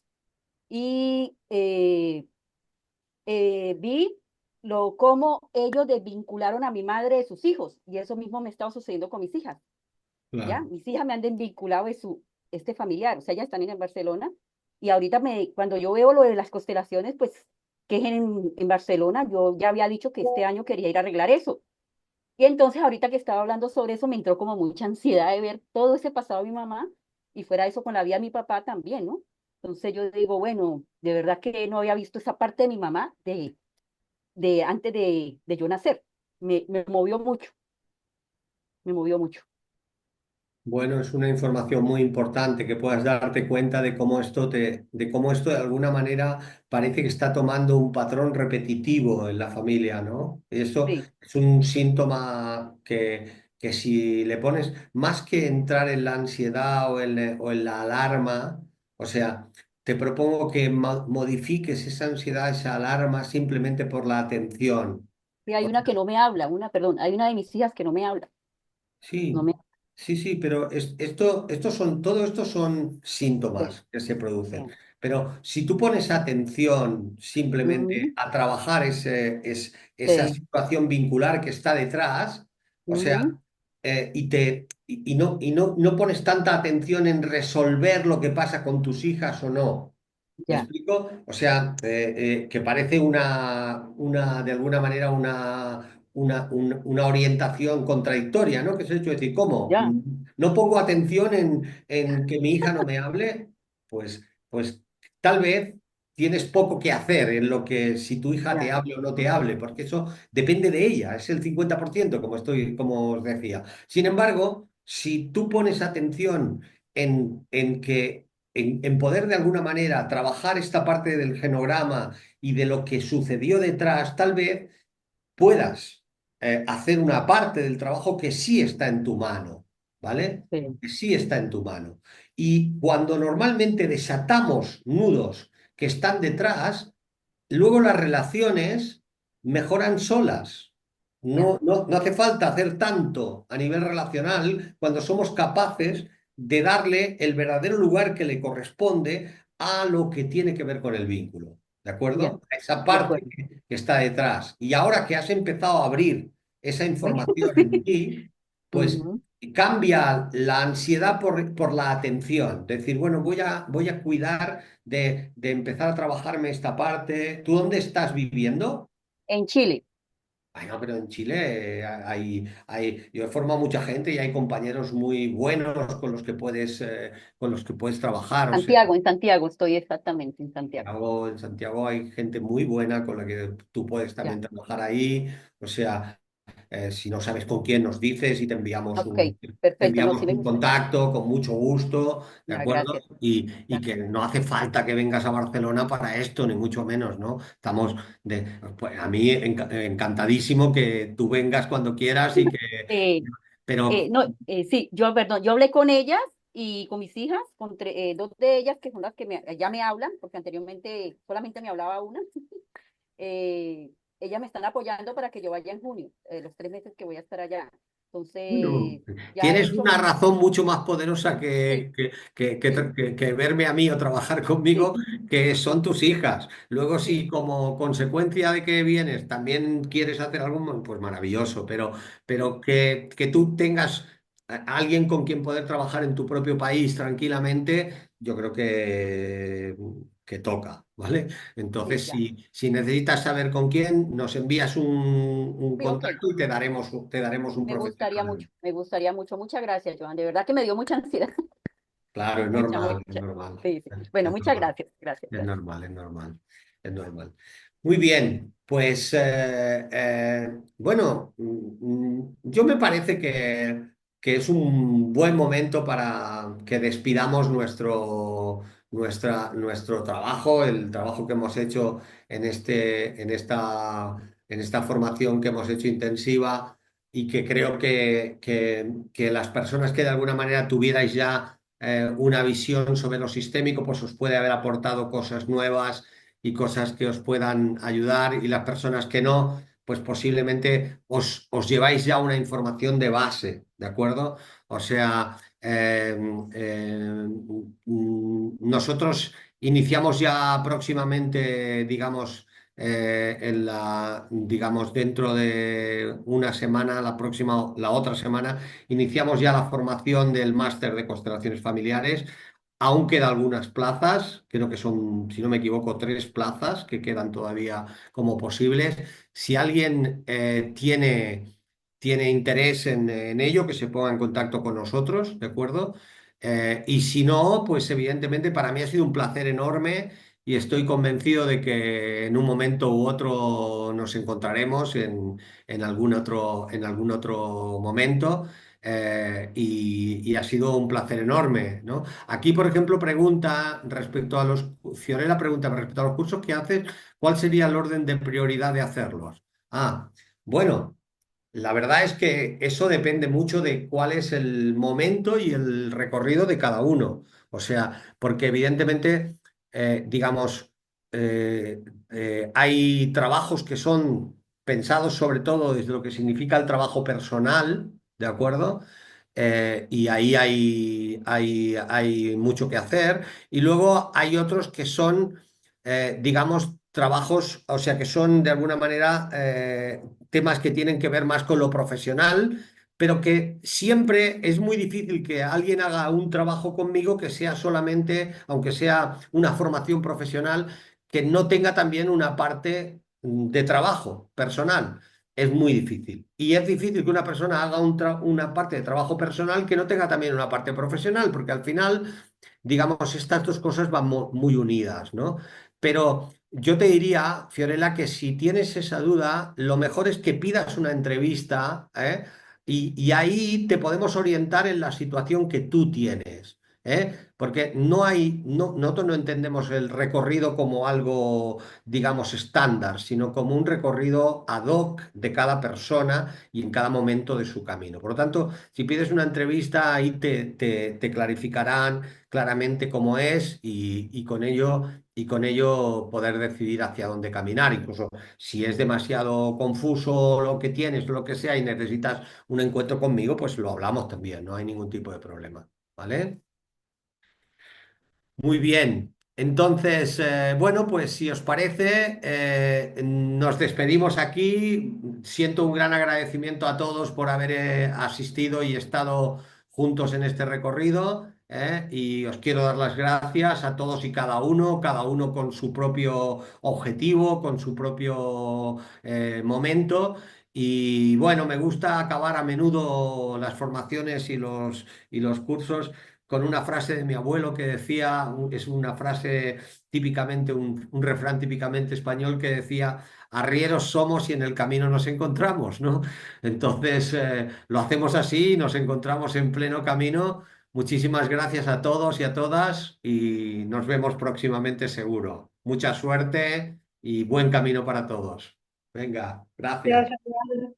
Y vi cómo ellos desvincularon a mi madre de sus hijos y eso mismo me estaba sucediendo con mis hijas, ¿ya? Claro. Mis hijas me han desvinculado de este familiar, o sea, ellas están en Barcelona y ahorita cuando yo veo lo de las constelaciones, pues que es en Barcelona, yo ya había dicho que este año quería ir a arreglar eso. Y entonces ahorita que estaba hablando sobre eso me entró como mucha ansiedad de ver todo ese pasado de mi mamá y fuera eso con la vida de mi papá también, ¿no? Entonces yo digo, bueno, de verdad que no había visto esa parte de mi mamá de antes de yo nacer. Me movió mucho, me movió mucho. Bueno, es una información muy importante que puedas darte cuenta de cómo de cómo esto de alguna manera parece que está tomando un patrón repetitivo en la familia, ¿no? Y eso Sí, es un síntoma que si le pones, más que entrar en la ansiedad o en la alarma, o sea, te propongo que modifiques esa ansiedad, esa alarma simplemente por la atención. y hay una que no me habla, perdón, hay una de mis hijas que no me habla, no Sí, me sí, sí, pero todo esto son sí, síntomas que se producen. sí. Pero si tú pones atención simplemente Ujú, a trabajar esa sí, situación vincular que está detrás, o ujú, sea, no pones tanta atención en resolver lo que pasa con tus hijas o no. ¿Me ya, explico? O sea, que parece de alguna manera, una orientación contradictoria, ¿no? Que es el hecho de decir, ¿cómo? ya, ¿No pongo atención en que mi hija no me hable? Pues tal vez tienes poco que hacer en lo que si tu hija te ya, hable o no te hable, porque eso depende de ella, es el 50%, como os decía. Sin embargo, si tú pones atención en poder de alguna manera trabajar esta parte del genograma y de lo que sucedió detrás, tal vez puedas hacer una parte del trabajo que sí está en tu mano, ¿vale? sí, Que sí está en tu mano. Y cuando normalmente desatamos nudos que están detrás, luego las relaciones mejoran solas. ya, No hace falta hacer tanto a nivel relacional cuando somos capaces de darle el verdadero lugar que le corresponde a lo que tiene que ver con el vínculo. ¿De ya, acuerdo? A esa de parte acuerdo. que está detrás. Y ahora que has empezado a abrir esa información en ti, pues Ujú. cambia la ansiedad por la atención. Decir, bueno, voy a cuidar de empezar a trabajarme esta parte. ¿Tú dónde estás viviendo? En Chile, Bueno, pero en Chile yo he formado mucha gente y hay compañeros muy buenos con los que puedes trabajar. O sea, En Santiago estoy exactamente, en Santiago. En Santiago hay gente muy buena con la que tú puedes Ya, también trabajar ahí. O sea, si no sabes con quién nos dices y ok, te perfecto, no, enviamos sí me un gusta. contacto con mucho gusto, ¿de Ya, acuerdo? gracias. Y Ya. que no hace falta que vengas a Barcelona para esto, ni mucho menos, ¿no? Pues a mí encantadísimo que tú vengas cuando quieras Eh, pero no, sí, perdón, yo hablé con ellas y con mis hijas, dos de ellas que son las que ya me hablan, porque anteriormente solamente me hablaba una. eh, Ellas me están apoyando para que yo vaya en junio, los 3 meses que voy a estar allá. bueno, Entonces, ya he tienes hecho, una razón mucho más poderosa sí, sí, que verme a mí o trabajar conmigo, sí, que son tus hijas. Luego, si sí, como consecuencia de que vienes también quieres hacer algo, pues maravilloso, pero que tú tengas a alguien con quien poder trabajar en tu propio país tranquilamente, yo creo que toca, ¿vale? sí, Entonces, ya. si necesitas saber con quién, nos envías un Sí, ok, contacto y te daremos un profesional. me gustaría mucho. Muchas gracias, Joan. De verdad que me dio mucha ansiedad. Claro, es Mucha, normal, es mucha. normal, Sí, sí. Bueno, es muchas normal, gracias. Gracias, es gracias. normal, es normal, es normal. Muy bien, pues bueno, yo me parece que es un buen momento para que despidamos nuestro trabajo, el trabajo que hemos hecho en esta formación que hemos hecho intensiva y que creo que las personas que de alguna manera tuvierais ya una visión sobre lo sistémico, pues os puede haber aportado cosas nuevas y cosas que os puedan ayudar, y las personas que no, pues posiblemente os lleváis ya una información de base, ¿de acuerdo? O sea, nosotros iniciamos ya próximamente, digamos, digamos, dentro de una semana, la otra semana, iniciamos ya la formación del máster de constelaciones familiares. Aún quedan algunas plazas, creo que son, si no me equivoco, 3 plazas que quedan todavía como posibles. Si alguien tiene interés en ello, que se ponga en contacto con nosotros, ¿de acuerdo? Y si no, pues evidentemente para mí ha sido un placer enorme, y estoy convencido de que en un momento u otro nos encontraremos en algún otro momento. Y ha sido un placer enorme, ¿no? Aquí, por ejemplo, Fiorella pregunta respecto a los cursos que haces, ¿cuál sería el orden de prioridad de hacerlos? Ah, bueno, la verdad es que eso depende mucho de cuál es el momento y el recorrido de cada uno. O sea, porque evidentemente, digamos, eh, hay trabajos que son pensados sobre todo desde lo que significa el trabajo personal, ¿de acuerdo? Y ahí hay mucho que hacer. Y luego hay otros que son, digamos, trabajos, o sea, que son de alguna manera temas que tienen que ver más con lo profesional, pero que siempre es muy difícil que alguien haga un trabajo conmigo que sea solamente, aunque sea una formación profesional, que no tenga también una parte de trabajo personal. Es muy difícil. Y es difícil que una persona haga una parte de trabajo personal que no tenga también una parte profesional, porque al final, digamos, estas dos cosas van muy unidas, ¿no? Pero yo te diría, Fiorella, que si tienes esa duda, lo mejor es que pidas una entrevista, ¿eh? Y ahí te podemos orientar en la situación que tú tienes, ¿eh? Porque nosotros no entendemos el recorrido como algo, digamos, estándar, sino como un recorrido ad hoc de cada persona y en cada momento de su camino. Por lo tanto, si pides una entrevista, ahí te clarificarán claramente cómo es, y con ello poder decidir hacia dónde caminar. Incluso si es demasiado confuso lo que tienes o lo que sea y necesitas un encuentro conmigo, pues lo hablamos también, no hay ningún tipo de problema. ¿Vale? Muy bien. Entonces, bueno, pues si os parece, nos despedimos aquí. Siento un gran agradecimiento a todos por haber asistido y estado juntos en este recorrido, y os quiero dar las gracias a todos y cada uno con su propio objetivo, con su propio momento. Y bueno, me gusta acabar a menudo las formaciones y los cursos con una frase de mi abuelo que decía, es una frase típicamente, un refrán típicamente español que decía: arrieros somos y en el camino nos encontramos, ¿no? Entonces, lo hacemos así, nos encontramos en pleno camino. Muchísimas gracias a todos y a todas, y nos vemos próximamente seguro. Mucha suerte y buen camino para todos. Venga, gracias. Gracias.